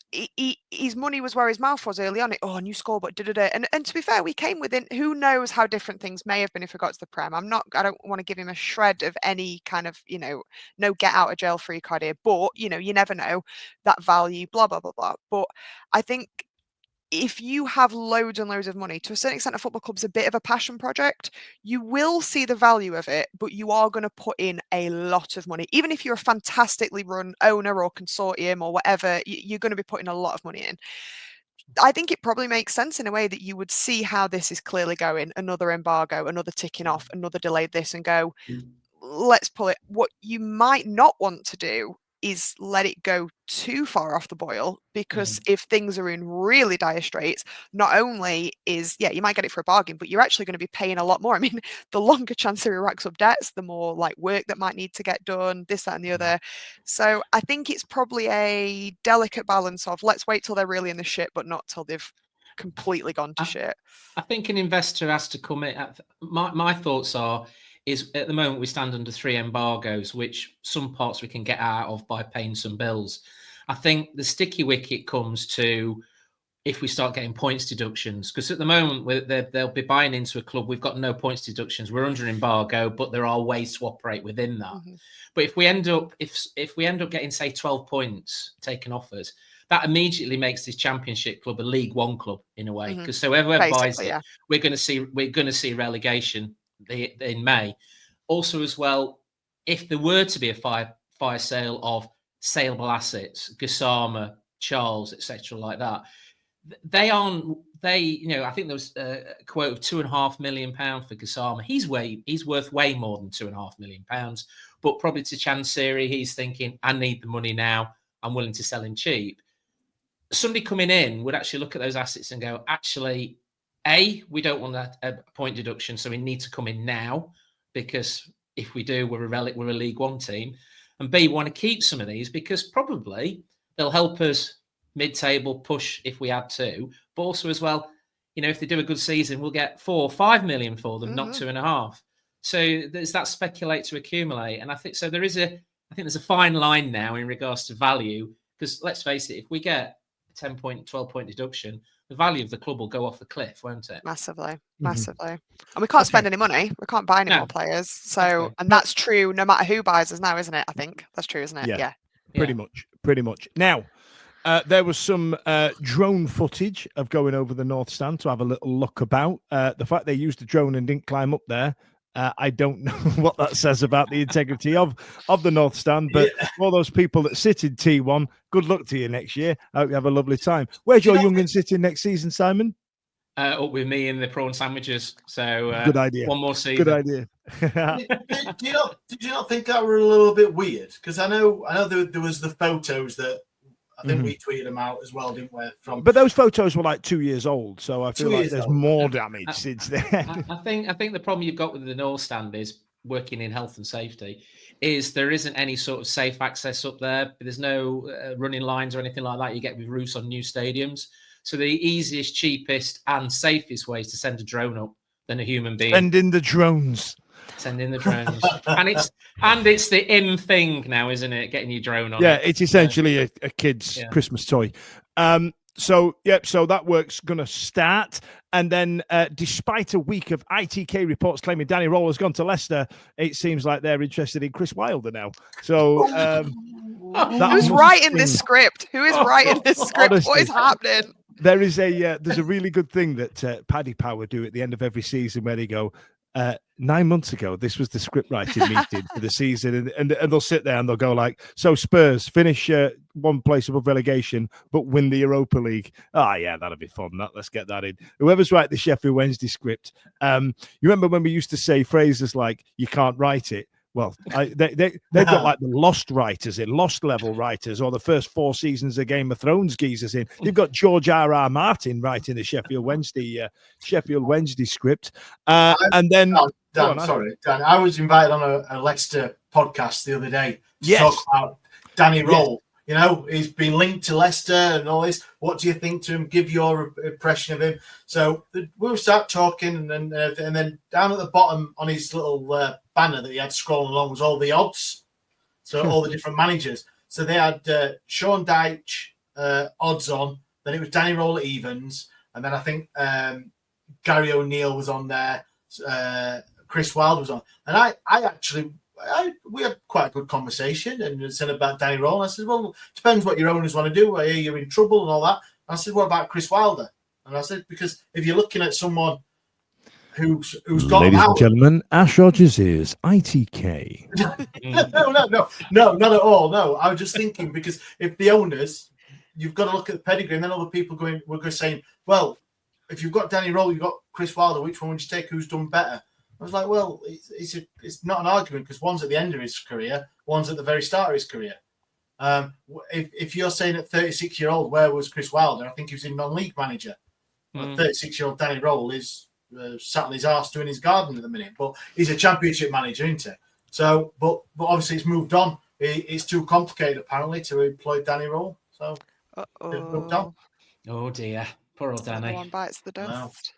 his money was where his mouth was early on. New score, but and to be fair, we came within. Who knows how different things may have been if we got to the Prem? I don't want to give him a shred of any kind of no get out of jail free card here, but you never know that value. Blah blah blah blah. But I think, if you have loads and loads of money, to a certain extent, a football club's a bit of a passion project. You will see the value of it, but you are going to put in a lot of money. Even if you're a fantastically run owner or consortium or whatever, you're going to be putting a lot of money in. I think it probably makes sense in a way that you would see how this is clearly going. Another embargo, another ticking off, another delayed this, and go, let's pull it. What you might not want to do is let it go too far off the boil, because if things are in really dire straits, not only is, you might get it for a bargain, but you're actually going to be paying a lot more. I mean, the longer Chansiri racks up debts, the more work that might need to get done, this, that, and the other. So I think it's probably a delicate balance of let's wait till they're really in the shit, but not till they've completely gone to shit. I think an investor has to come in. My thoughts is at the moment we stand under 3 embargoes, which some parts we can get out of by paying some bills. I think the sticky wicket comes to if we start getting points deductions, because at the moment they'll be buying into a club. We've got no points deductions. We're under embargo, but there are ways to operate within that. Mm-hmm. But if we end up getting, say, 12 points taken off us, that immediately makes this Championship club a League One club in a way, because whoever buys it, we're going to see relegation in May. Also, as well, if there were to be a fire sale of saleable assets, Gassama, Charles, etc., like that, I think there was a quote of £2.5 million for Gassama. He's worth way more than £2.5 million, but probably to Chansiri, he's thinking, I need the money now. I'm willing to sell him cheap. Somebody coming in would actually look at those assets and go, actually, A, we don't want a point deduction, so we need to come in now, because if we do, we're a League One team. And B, we want to keep some of these because probably they'll help us mid-table push if we had to, but also as well, if they do a good season, we'll get 4 or 5 million for them, not 2.5. So there's that speculate to accumulate, and I think so. There's a fine line now in regards to value, because let's face it, if we get a 10-point, 12-point deduction, the value of the club will go off the cliff, won't it? Massively. And we can't spend any money. We can't buy any more players. So, and that's true no matter who buys us now, isn't it? I think that's true, isn't it? Yeah. Pretty much. Now. There was some drone footage of going over the North Stand to have a little look about. The fact they used the drone and didn't climb up there, I don't know what that says about the integrity of the North Stand. But all those people that sit in T1, good luck to you next year. I hope you have a lovely time. Where's your young'un sitting next season, Simon? Up with me in the prawn sandwiches. So good idea. One more season. Good idea. Did you not think that were a little bit weird? Because I know there was the photos that. I think we tweeted them out as well, didn't we? But those photos were like 2 years old, so I feel like there's more damage since then. I think the problem you've got with the North Stand is working in health and safety. Is there isn't any sort of safe access up there? There's no running lines or anything like that you get with roofs on new stadiums. So the easiest, cheapest, and safest way is to send a drone up than a human being. Send in the drones. and it's the in thing now, isn't it? Getting your drone on. Yeah, it's essentially a kid's Christmas toy. So that work's going to start. And then despite a week of ITK reports claiming Danny Rolla has gone to Leicester, it seems like they're interested in Chris Wilder now. So who's writing this script? Who is writing this script? Honestly, what is happening? There's a really good thing that Paddy Power do at the end of every season where they go, 9 months ago, this was the script writing meeting for the season, and they'll sit there and they'll go like, so Spurs finish one place above relegation, but win the Europa League. Yeah, that'll be fun. Let's get that in. Whoever's writing the Sheffield Wednesday script, you remember when we used to say phrases like, you can't write it? Well, they've got like the Lost writers in, Lost level writers, or the first 4 seasons of Game of Thrones geezers in. You've got George R.R. Martin writing the Sheffield Wednesday script, and then Dan, I was invited on a Leicester podcast the other day to talk about Danny Roll. He's been linked to Leicester and all this. What do you think to him? Give your impression of him. So we'll start talking, and then down at the bottom on his little banner that he had scrolling along was all the odds. So all the different managers. So they had Sean Dyche odds on. Then it was Danny Roll at evens, and then I think Gary O'Neill was on there. Chris Wilder was on, and we had quite a good conversation and said about Danny Roll. And I said, well, it depends what your owners want to do. I hear you're in trouble and all that. And I said, what about Chris Wilder? And I said, because if you're looking at someone who's got, ladies and gentlemen, Ash Rogers is ITK. No, not at all. No, I was just thinking, because if the owners, you've got to look at the pedigree, and then other people were saying, well, if you've got Danny Roll, you've got Chris Wilder, which one would you take? Who's done better? I was like, well, it's not an argument, because one's at the end of his career, one's at the very start of his career. If you're saying at 36-year-old, where was Chris Wilder? I think he was in non-league manager. 36-year-old Danny Roll is sat on his arse doing his garden at the minute, but he's a championship manager, isn't he? So, but obviously it's moved on. It's too complicated apparently to employ Danny Roll. So it's moved on. Oh dear. Poor old No Danny. one bites the Wow. dust.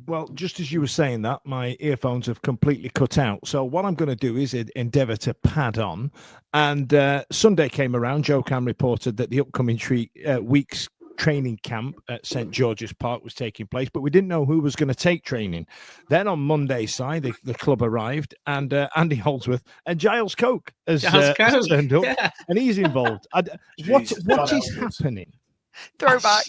Well, just as you were saying that, my earphones have completely cut out. So what I'm going to do is endeavour to pad on. And Sunday came around. Joe Cam reported that the upcoming week's training camp at St George's Park was taking place, but we didn't know who was going to take training. Then on Monday's side, the club arrived, and Andy Holdsworth and Giles Coke has turned up, Yeah. and he's involved. What is happening? Throwback.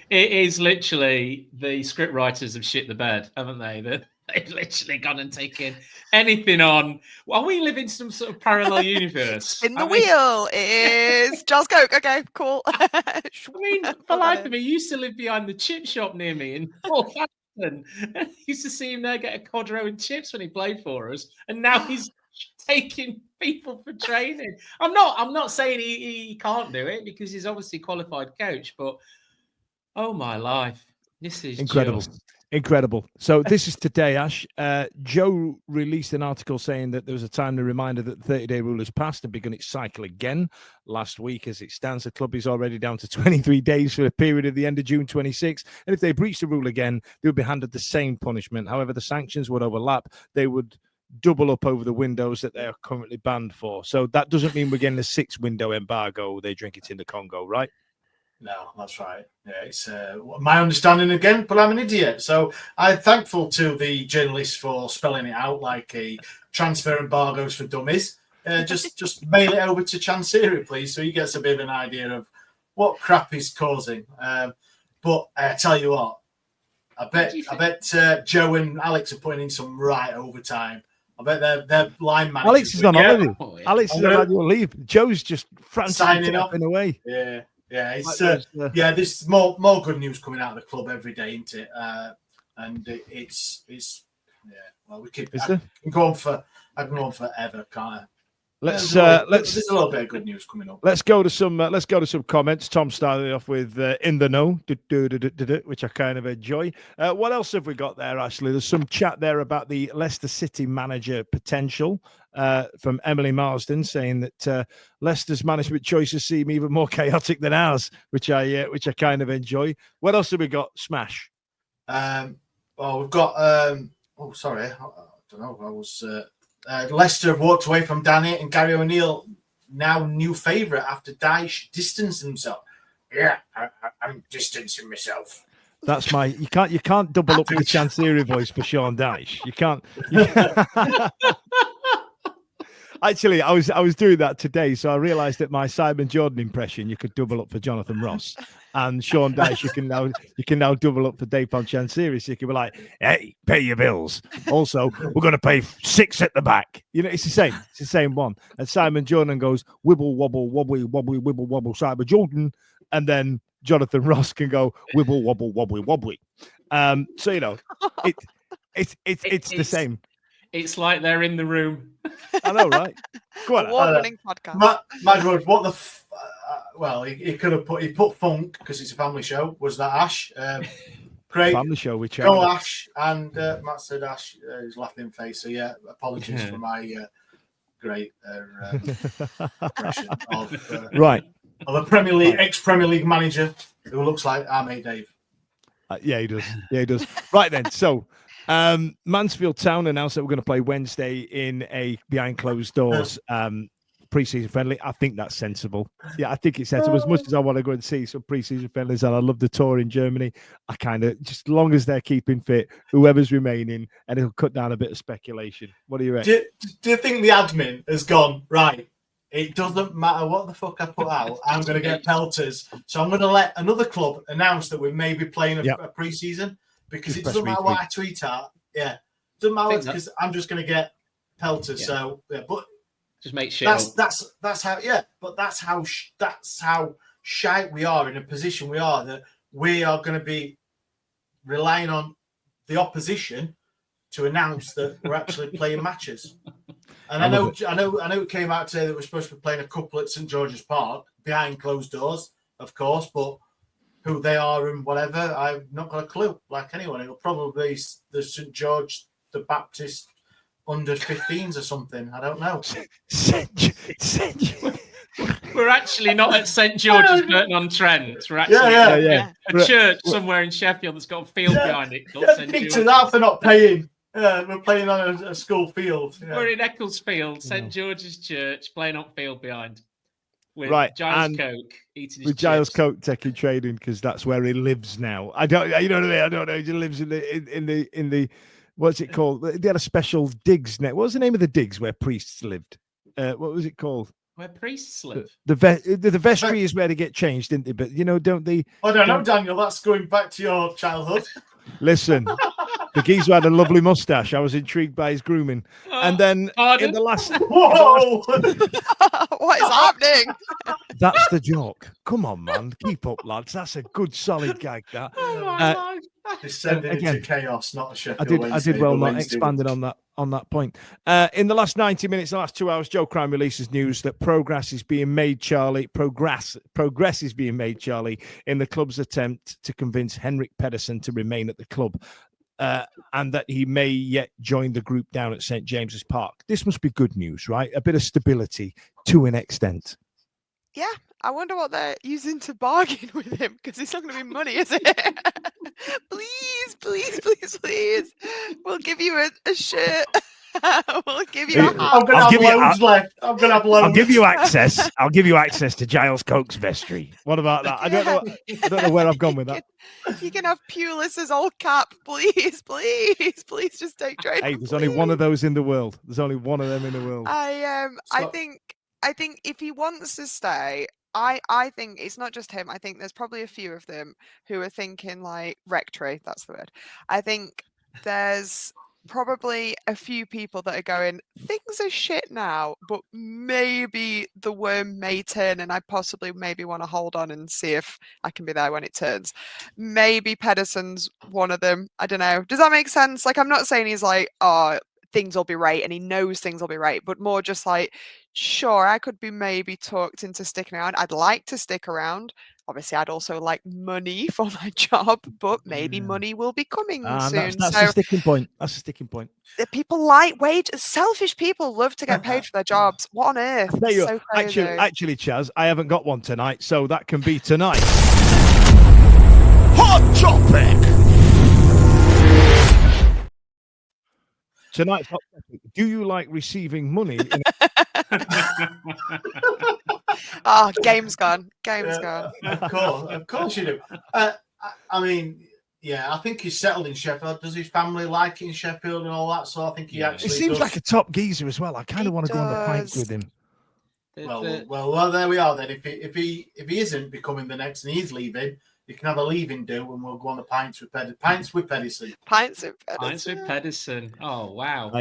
It is literally the script writers have shit the bed, haven't they? They've literally gone and taken anything on. Are we living in some sort of parallel universe? Spin the wheel is Giles Coke. Okay, cool. I mean, for life of me, you used to live behind the chip shop near me in Northampton. I used to see him there get a codro and chips when he played for us, and now he's taking people for training. I'm not saying he can't do it, because he's obviously a qualified coach, but oh my life, this is incredible. Incredible. So this is today, Ash. Joe released an article saying that there was a timely reminder that the 30-day rule has passed and begun its cycle again. Last week, as it stands, the club is already down to 23 days for the period of the end of June 26. And if they breach the rule again, they would be handed the same punishment. However, the sanctions would overlap. They would double up over the windows that they are currently banned for. So that doesn't mean we're getting a 6-window embargo. They drink it in the Congo, right? No, that's right. Yeah, it's my understanding again, but I'm an idiot. So I'm thankful to the journalists for spelling it out like a transfer embargoes for dummies. Just mail it over to Chansiri, please, so he gets a bit of an idea of what crap he's causing. But I tell you what, I bet Joe and Alex are putting in some right overtime. I bet their line managers. Alex is on holiday. Alex is on annual leave. Joe's just frantically tapping away. Yeah. Yeah, it's there's more good news coming out of the club every day, isn't it? And it's well, we keep. I can go on forever, can't I? There's a little bit of good news coming up. Let's go to some comments. Tom started off with in the know, which I kind of enjoy. What else have we got there, Ashley? There's some chat there about the Leicester City manager potential from Emily Marsden, saying that Leicester's management choices seem even more chaotic than ours, which I kind of enjoy. What else have we got? Smash. Well, we've got. Sorry, I don't know. I was. Leicester walked away from Danny, and Gary O'Neill, now new favourite after Dyche distanced himself. Yeah, I'm distancing myself. That's my. You can't double up with the Chansiri voice for Sean Dyche. You can't. Actually, I was doing that today, so I realised that my Simon Jordan impression you could double up for Jonathan Ross, and Sean Dyche you can now double up for Dave Chansiri. So you can be like, "Hey, pay your bills." Also, we're going to pay 6 at the back. You know, it's the same. It's the same one. And Simon Jordan goes wibble wobble wobbly wobbly wibble wobble Simon Jordan, and then Jonathan Ross can go wibble wobble wobbly wobbly. So you know, it's the same. It's like they're in the room. I know, right? Go on. Award-winning podcast. Madwood, what the? Well, he could have put funk because it's a family show. Was that Ash? Great family show. We go Ash, and Matt said Ash. His laughing face. So yeah, apologies for my great impression of a Premier League ex-Premier League manager who looks like our mate Dave. Yeah, he does. Yeah, he does. Right then, so. Mansfield Town announced that we're going to play Wednesday in a behind closed doors pre-season friendly. I think that's sensible. Yeah, I think it's sensible. As much as I want to go and see some pre-season friendlies, and I love the tour in Germany, I kind of just as long as they're keeping fit, whoever's remaining, and it'll cut down a bit of speculation. What do you reckon? Do you think the admin has gone right? It doesn't matter what the fuck I put out. I'm going to get pelters, so I'm going to let another club announce that we may be playing a pre-season. Because it doesn't matter what I tweet out. Yeah. It doesn't matter because I'm just going to get pelters. Yeah. So, yeah, but just make sure that's how, yeah, but that's how shite we are in a position we are that we are going to be relying on the opposition to announce that we're actually playing matches. And I know it came out today that we're supposed to be playing a couple at St George's Park behind closed doors, of course, but who they are and whatever, I've not got a clue. Like anyone, it'll probably be the St George the Baptist under 15s or something. I don't know. We're actually not at St George's Burton-on-Trent. We're actually Yeah. a church somewhere in Sheffield that's got a field behind it called St Kicked George's. us out for not paying. We're playing on a school field. Yeah. We're in Ecclesfield, St George's Church, playing on field behind. With Right, Giles and Coke eating his with Giles chips. Coke taking trading because that's where he lives now. I don't, you know what I mean? I don't know. He lives in the what's it called? They had a special digs net. What was the name of the digs where priests lived? What was it called? Where priests live. The vestry is where they get changed, didn't they? But don't they? I don't know, Daniel. That's going back to your childhood. Listen, the geezer had a lovely mustache. I was intrigued by his grooming, and then pardon? in the last, Whoa! What is happening? that's the joke. Come on, man, keep up, lads. That's a good, solid gag. That. Oh my life. Descending again, into chaos, not a Sheffield I did Wednesday, well the not Wednesday expanding week. on that point. In the last 90 minutes, the last 2 hours, Joe Crime releases news that progress is being made, Charlie. Progress is being made, Charlie, in the club's attempt to convince Henrik Pedersen to remain at the club. And that he may yet join the group down at St. James's Park. This must be good news, right? A bit of stability to an extent. Yeah, I wonder what they're using to bargain with him because it's not going to be money, is it? please. We'll give you a shirt. We'll give you a hat. I'm going to have loads left. I'm going to have loads. I'll give you access. I'll give you access to Giles Coke's vestry. What about that? I don't know where I've gone with that. You can have Pulis's old cap, please just take trade. Hey, there's only one of those in the world. There's only one of them in the world. I think if he wants to stay, I think it's not just him. I think there's probably a few of them who are thinking like rectory. That's the word. I think there's probably a few people that are going, things are shit now, but maybe the worm may turn and I possibly maybe want to hold on and see if I can be there when it turns. Maybe Pedersen's one of them. I don't know. Does that make sense? Like, I'm not saying he's like, oh, things will be right and he knows things will be right, but more just like, sure, I could be maybe talked into sticking around. I'd like to stick around. Obviously, I'd also like money for my job, but maybe money will be coming soon. That's a sticking point. That's a sticking point. The people like wage. Selfish people love to get paid for their jobs. What on earth? So crazy. Actually, Chaz, I haven't got one tonight, so that can be tonight. Hot topic. Tonight's hot topic. Do you like receiving money? Oh, game's gone. Game's gone. Of course you do. I mean, yeah, I think he's settled in Sheffield. Does his family like it in Sheffield and all that? So I think he actually. It seems does. like a top geezer as well. I kind of want to go on the pints with him. Well, there we are then. If he isn't becoming the next and he's leaving, you can have a leaving do and we'll go on the pints with Pedersen. Pints with Pedersen. Oh wow.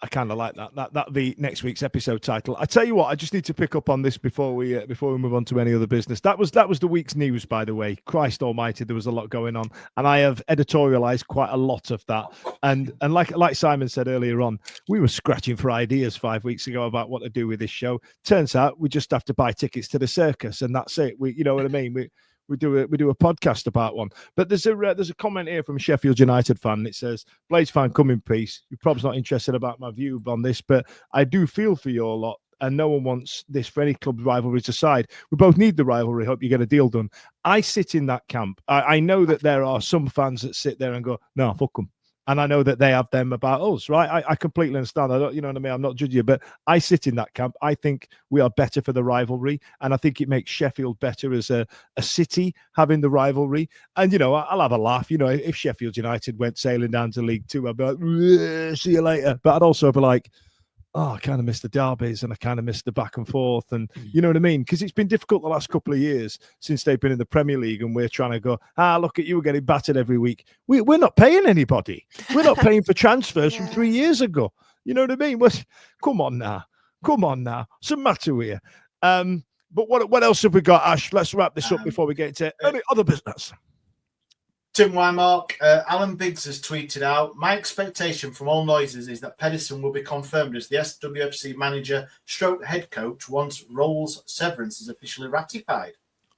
I kind of like that. That'll be next week's episode title. I tell you what, I just need to pick up on this before we move on to any other business. That was the week's news, by the way. Christ Almighty, there was a lot going on, and I have editorialized quite a lot of that. And like Simon said earlier on, we were scratching for ideas 5 weeks ago about what to do with this show. Turns out we just have to buy tickets to the circus, and that's it. You know what I mean? We do a podcast about one. But there's a comment here from a Sheffield United fan. It says, Blades fan, come in peace. You're probably not interested about my view on this, but I do feel for you a lot. And no one wants this for any club rivalries aside. We both need the rivalry. Hope you get a deal done. I sit in that camp. I know that there are some fans that sit there and go, no, fuck them. And I know that they have them about us, right? I completely understand. I don't, you know what I mean? I'm not judging you, but I sit in that camp. I think we are better for the rivalry. And I think it makes Sheffield better as a city having the rivalry. And, you know, I'll have a laugh. You know, if Sheffield United went sailing down to League Two, I'd be like, see you later. But I'd also be like, oh, I kind of miss the derbies and I kind of miss the back and forth. And you know what I mean? Because it's been difficult the last couple of years since they've been in the Premier League and we're trying to go, look at you getting battered every week. We're not paying anybody. We're not paying for transfers from 3 years ago. You know what I mean? Come on now. What's the matter with you? But what else have we got, Ash? Let's wrap this up before we get into any other business. Tim Wymark, Alan Biggs has tweeted out, my expectation from all noises is that Pedersen will be confirmed as the SWFC manager / head coach once Roll's severance is officially ratified.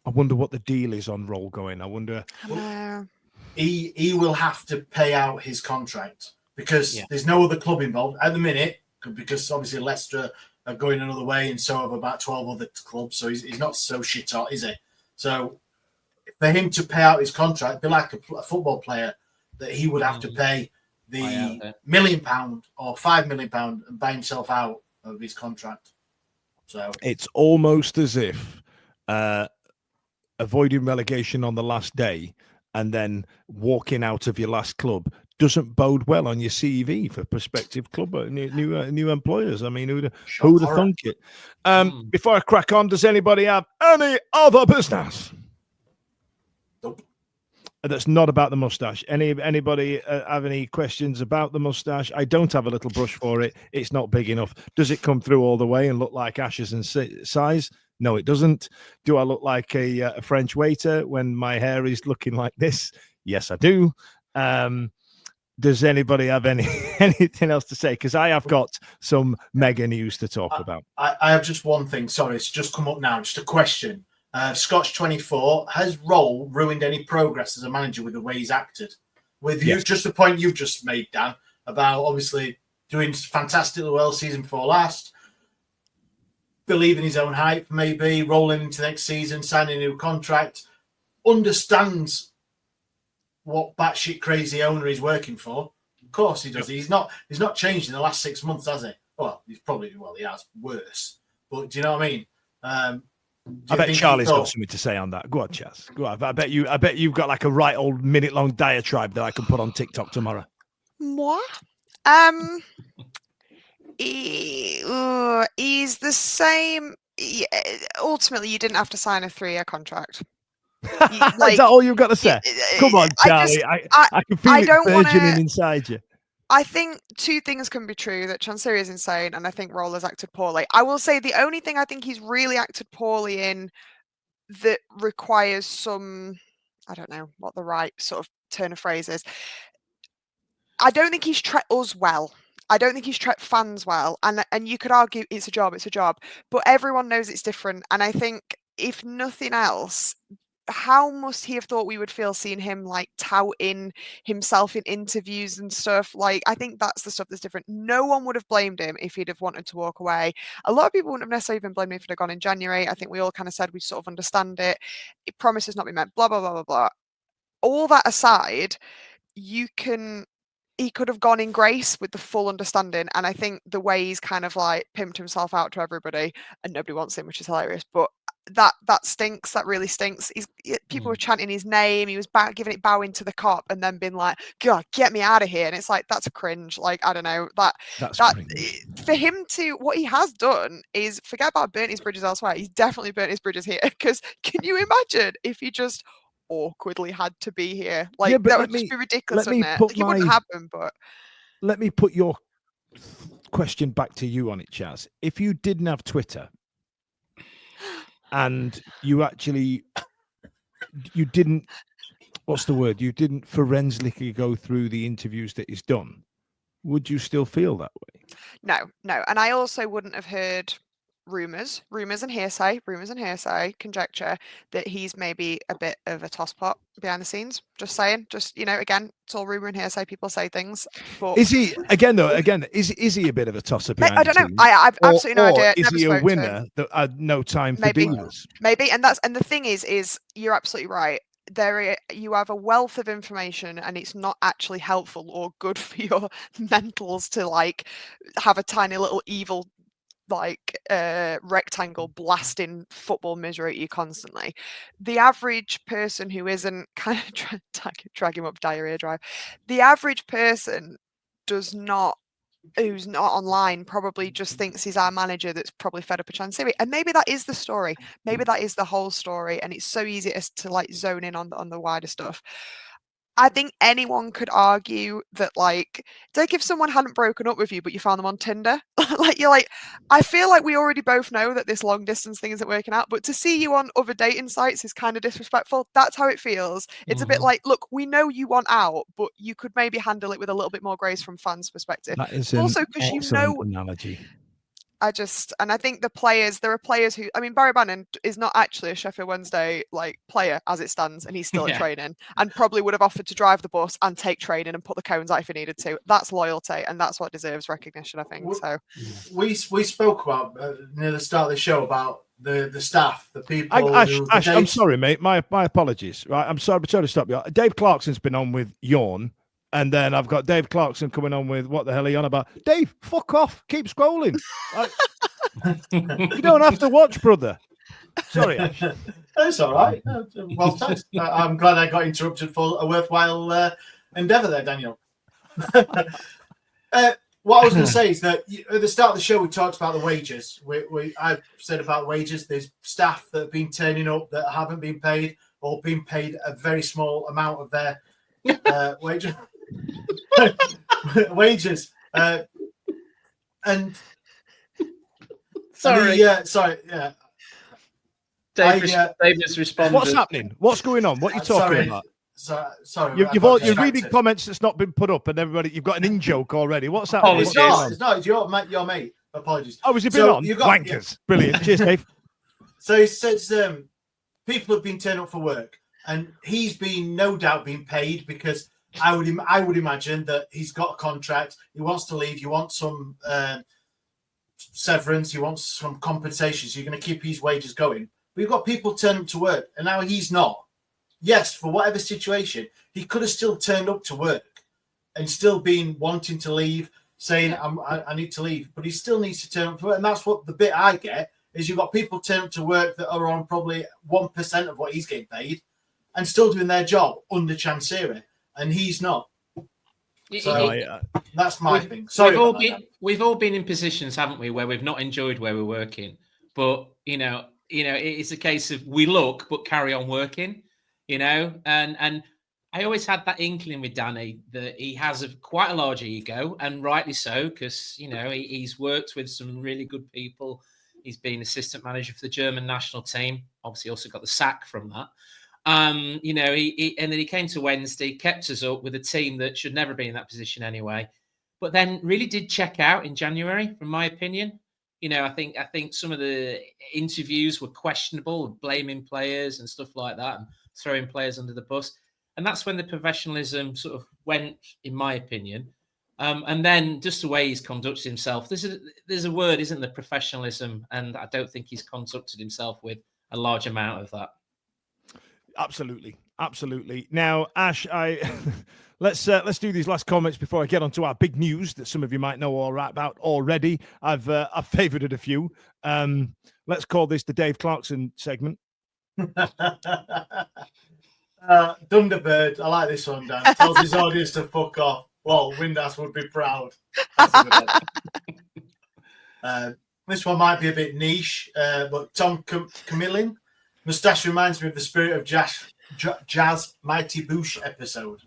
I wonder what the deal is on Roll going. I wonder. He will have to pay out his contract because there's no other club involved at the minute, because obviously Leicester are going another way, and so have about 12 other clubs. So he's not so shit hot, is he? So for him to pay out his contract, it'd be like a football player that he would have to pay the £1 million or £5 million and buy himself out of his contract. So it's almost as if avoiding relegation on the last day and then walking out of your last club doesn't bode well on your CV for prospective club new employers. I mean, who'd have thunk it? Before I crack on, does anybody have any other business? Nope. That's not about the mustache. Anybody have any questions about the mustache? I don't have a little brush for it. It's not big enough. Does it come through all the way and look like Ashes and size? No, it doesn't. Do I look like a French waiter when my hair is looking like this? Yes, I do. Does anybody have anything else to say? Because I have got some mega news to talk about. I have just one thing. Sorry, it's just come up now. Just a question. Scotch 24, has Roll ruined any progress as a manager with the way he's acted? With you, just the point you've just made, Dan, about obviously doing fantastically well season 4 last, believing his own hype, maybe rolling into next season, signing a new contract, understands what batshit crazy owner he's working for. Of course he does. He's not changed in the last 6 months, has he? Well, he has worse. But do you know what I mean? I bet Charlie's got something to say on that. Go on, Chaz. Go on. I bet you've got like a right old minute-long diatribe that I can put on TikTok tomorrow. Moi? He's the same. Ultimately, you didn't have to sign a 3-year contract. Is that all you've got to say? Come on, Charlie. I can feel it burgeoning inside you. I think two things can be true, that Chansiri is insane, and I think Rolla's acted poorly. I will say the only thing I think he's really acted poorly in that requires some, I don't know what the right sort of turn of phrase is. I don't think he's treated us well. I don't think he's treated fans well. And you could argue it's a job. But everyone knows it's different. And I think, if nothing else, how must he have thought we would feel seeing him like touting himself in interviews and stuff? Like, I think that's the stuff that's different. No one would have blamed him if he'd have wanted to walk away. A lot of people wouldn't have necessarily been blamed if he'd have gone in January. I think we all kind of said we sort of understand it. Promises not been met, blah, blah, blah, blah, blah. All that aside, he could have gone in grace with the full understanding. And I think the way he's kind of like pimped himself out to everybody, and nobody wants him, which is hilarious, but that stinks. That really stinks. People were chanting his name. He was giving it bowing to the cop, and then being like, "God, get me out of here!" And it's like, that's cringe. Like, I don't know, that's for him to, what he has done is, forget about burnt his bridges elsewhere. He's definitely burnt his bridges here. Because can you imagine if he just awkwardly had to be here? Like, that would just be ridiculous, wouldn't it? Like, it wouldn't happen. But let me put your question back to you on it, Chaz. If you didn't have Twitter, and you didn't, what's the word? You didn't forensically go through the interviews that he's done, would you still feel that way? No. And I also wouldn't have heard rumours and hearsay, conjecture that he's maybe a bit of a tosspot behind the scenes. Just saying, again, it's all rumour and hearsay. People say things. But is he, is he a bit of a tosser behind I don't the know. scenes? I've absolutely no idea. Is he a winner that had no time for divas? Maybe. And the thing is you're absolutely right. You have a wealth of information, and it's not actually helpful or good for your mentals to like have a tiny little evil rectangle blasting football misery at you constantly. The average person who isn't kind of drag him up diarrhea drive, the average person who's not online probably just thinks he's our manager that's probably fed up a Chansiri. And maybe that is the story. Maybe that is the whole story, and it's so easy to like zone in on the wider stuff. I think anyone could argue that, like, if someone hadn't broken up with you, but you found them on Tinder, I feel like we already both know that this long distance thing isn't working out, but to see you on other dating sites is kind of disrespectful. That's how it feels. It's a bit like, look, we know you want out, but you could maybe handle it with a little bit more grace from fans' perspective. That is also an because excellent analogy. I think there are players who, I mean, Barry Bannon is not actually a Sheffield Wednesday player as it stands, and he's still at training, and probably would have offered to drive the bus and take training and put the cones out if he needed to. That's loyalty, and that's what deserves recognition, I think. So we spoke about near the start of the show about the staff, the people. Ash, I'm sorry, mate. My apologies. Right, I'm sorry to stop you. Dave Clarkson's been on with Yawn. And then I've got Dave Clarkson coming on with what the hell are you on about? Dave, fuck off. Keep scrolling. You don't have to watch, brother. Sorry, Ash. That's all right. Well said. I'm glad I got interrupted for a worthwhile endeavour there, Daniel. What I was going to say is that at the start of the show, we talked about the wages. I said about wages. There's staff that have been turning up that haven't been paid or been paid a very small amount of their wages. Wages and sorry, David's responded. What's happening? What's going on? What are you talking about? Sorry, you're reading comments that's not been put up, and everybody, you've got an in joke already. What's happening? It's not. It's your mate. Apologies. Oh, has it been on? Wankers. Brilliant. Cheers, Dave. So he says people have been turning up for work, and he's been no doubt being paid because I would imagine that he's got a contract. He wants to leave. You want some severance. He wants some compensation. So you're going to keep his wages going. But you've got people turning up to work, and now he's not. Yes, for whatever situation, he could have still turned up to work and still been wanting to leave, saying I need to leave. But he still needs to turn up to work, and that's what the bit I get is you've got people turning up to work that are on probably 1% of what he's getting paid, and still doing their job under Chansiri. And he's not. So that's my thing. Sorry, we've all been in positions, haven't we, where we've not enjoyed where we're working, but it's a case of we look but carry on working, and I always had that inkling with Danny that he has quite a large ego, and rightly so, because he's worked with some really good people. He's been assistant manager for the German national team. Obviously, also got the sack from that. And then he came to Wednesday, kept us up with a team that should never be in that position anyway, but then really did check out in January, from my opinion. I think some of the interviews were questionable, blaming players and stuff like that, and throwing players under the bus. And that's when the professionalism sort of went, in my opinion. And then just the way he's conducted himself, there's a word, isn't there, professionalism, and I don't think he's conducted himself with a large amount of that. Absolutely. Now, Ash, let's do these last comments before I get on to our big news that some of you might know all right about already. I've favoured a few. Let's call this the Dave Clarkson segment. Thunderbird, I like this one, Dan. Tells his audience to fuck off. Well, Windass would be proud. This one might be a bit niche, but Tom Camillin. Moustache reminds me of the Spirit of Jazz Mighty Boosh episode.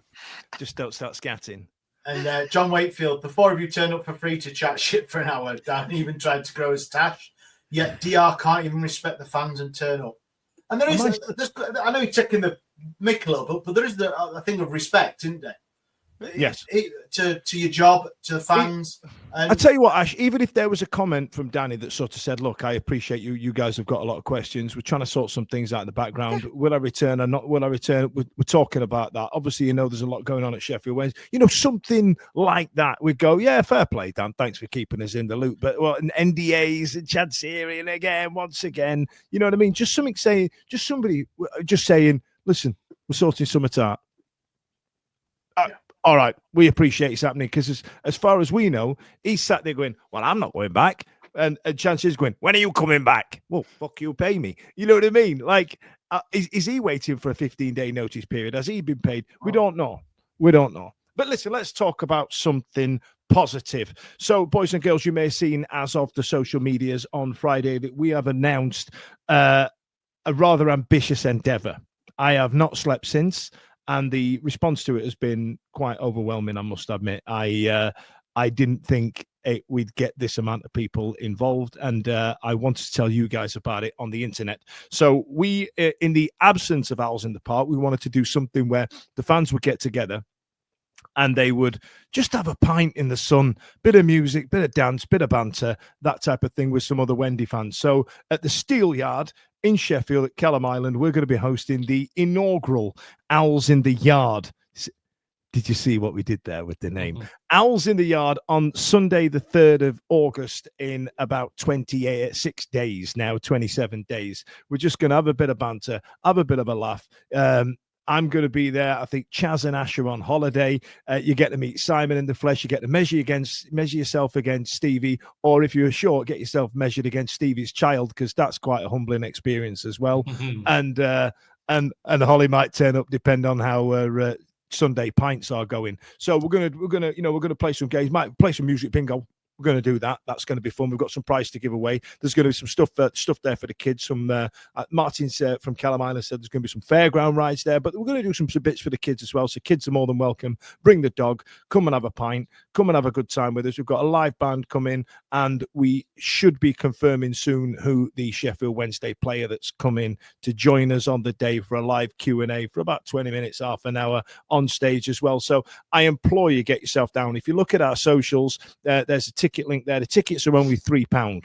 Just don't start scatting. And John Wakefield, the four of you turned up for free to chat shit for an hour. Dan even tried to grow his tash, yet DR can't even respect the fans and turn up. And there is, I know you're taking the mick a little bit, but there is a thing of respect, isn't there? Yes. To your job, to the fans. And I tell you what, Ash, even if there was a comment from Danny that sort of said, look, I appreciate you. You guys have got a lot of questions. We're trying to sort some things out in the background. Will I return or not? Will I return? We're talking about that. Obviously, there's a lot going on at Sheffield Wednesday. Something like that. We'd go, yeah, fair play, Dan. Thanks for keeping us in the loop. But NDAs and Chansiri, and once again, you know what I mean? Just something saying, just somebody just saying, listen, we're sorting something out. All right, we appreciate it's happening because as far as we know, he's sat there going, well, I'm not going back. And Chansiri's going, when are you coming back? Well, fuck you, pay me. You know what I mean? Like, is he waiting for a 15-day notice period? Has he been paid? We don't know. But listen, let's talk about something positive. So, boys and girls, you may have seen as of the social medias on Friday that we have announced a rather ambitious endeavour. I have not slept since. And the response to it has been quite overwhelming, I must admit. I didn't think we'd get this amount of people involved, and I wanted to tell you guys about it on the internet. So we, in the absence of Owls in the Park, we wanted to do something where the fans would get together and they would just have a pint in the sun, bit of music, bit of dance, bit of banter, that type of thing with some other Wendy fans. So at the Steel Yard in Sheffield at Kelham Island, we're going to be hosting the inaugural Owls in the Yard. Did you see what we did there with the name? Mm-hmm. Owls in the Yard on Sunday, the 3rd of August, in about 26 days now, 27 days. We're just going to have a bit of banter, have a bit of a laugh. I'm going to be there. I think Chaz and Ash are on holiday. You get to meet Simon in the flesh. You get to measure yourself against Stevie, or if you're short, get yourself measured against Stevie's child, because that's quite a humbling experience as well. And Holly might turn up, depend on how Sunday pints are going. So we're gonna play some games, might play some music bingo. We're going to do that. That's going to be fun. We've got some prize to give away. There's going to be some stuff there for the kids. Some Martin's from Kelham Island said there's going to be some fairground rides there, but we're going to do some bits for the kids as well. So kids are more than welcome. Bring the dog. Come and have a pint. Come and have a good time with us. We've got a live band coming, and we should be confirming soon who the Sheffield Wednesday player that's coming to join us on the day for a live Q&A for about 20 minutes, half an hour on stage as well. So I implore you, get yourself down. If you look at our socials, there's a ticket link there. The tickets are only £3.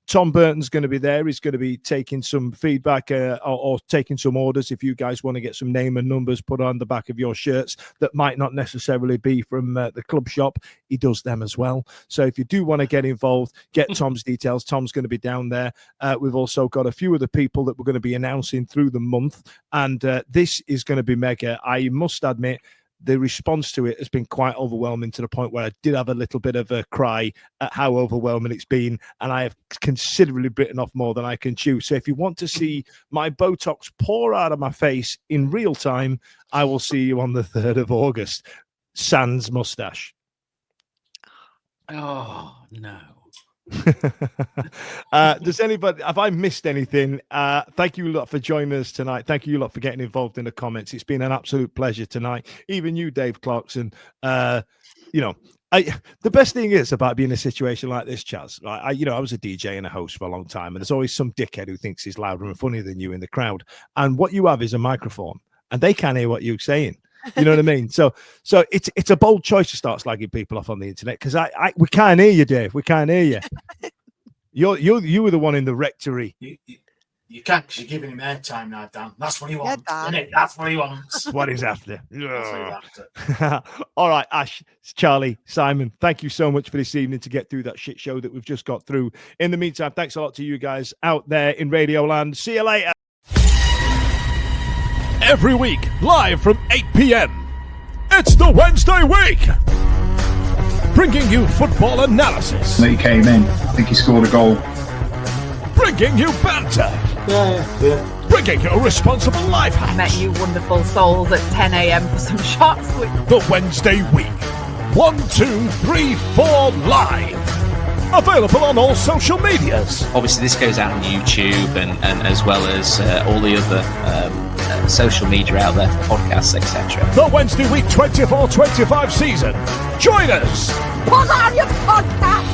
Tom Burton's going to be there. He's going to be taking some feedback or taking some orders. If you guys want to get some name and numbers put on the back of your shirts that might not necessarily be from the club shop, he does them as well. So if you do want to get involved, get Tom's details. Tom's going to be down there. We've also got a few of the people that we're going to be announcing through the month, and this is going to be mega. I must admit, the response to it has been quite overwhelming, to the point where I did have a little bit of a cry at how overwhelming it's been, and I have considerably bitten off more than I can chew. So if you want to see my Botox pour out of my face in real time, I will see you on the 3rd of August. Sans mustache. Oh, no. Does anybody, have I missed anything? Thank you a lot for joining us tonight. Thank you a lot for getting involved in the comments. It's been an absolute pleasure tonight. Even you, Dave Clarkson. The best thing is about being in a situation like this, Chaz, right? I was a DJ and a host for a long time, and there's always some dickhead who thinks he's louder and funnier than you in the crowd. And what you have is a microphone, and they can't hear what you're saying. You know what I mean? So it's a bold choice to start slagging people off on the internet, because we can't hear you, Dave. We can't hear you. You were the one in the rectory. You can't, because you're giving him airtime now, Dan. That's what he wants, isn't it? That's what he wants. That's what he's after. That's what he's after. All right, Ash, Charlie, Simon, thank you so much for this evening to get through that shit show that we've just got through. In the meantime, thanks a lot to you guys out there in Radio Land. See you later. Every week, live from 8 p.m. It's the Wednesday Week, bringing you football analysis. He came in. I think he scored a goal. Bringing you banter. Yeah. Bringing you responsible life hacks. I met you wonderful souls at 10 a.m. for some shots. The Wednesday Week. 1, 2, 3, 4 live. Available on all social medias. Obviously, this goes out on YouTube and as well as all the other social media out there, podcasts, etc. The Wednesday Week 24-25 season. Join us. Put on your podcast.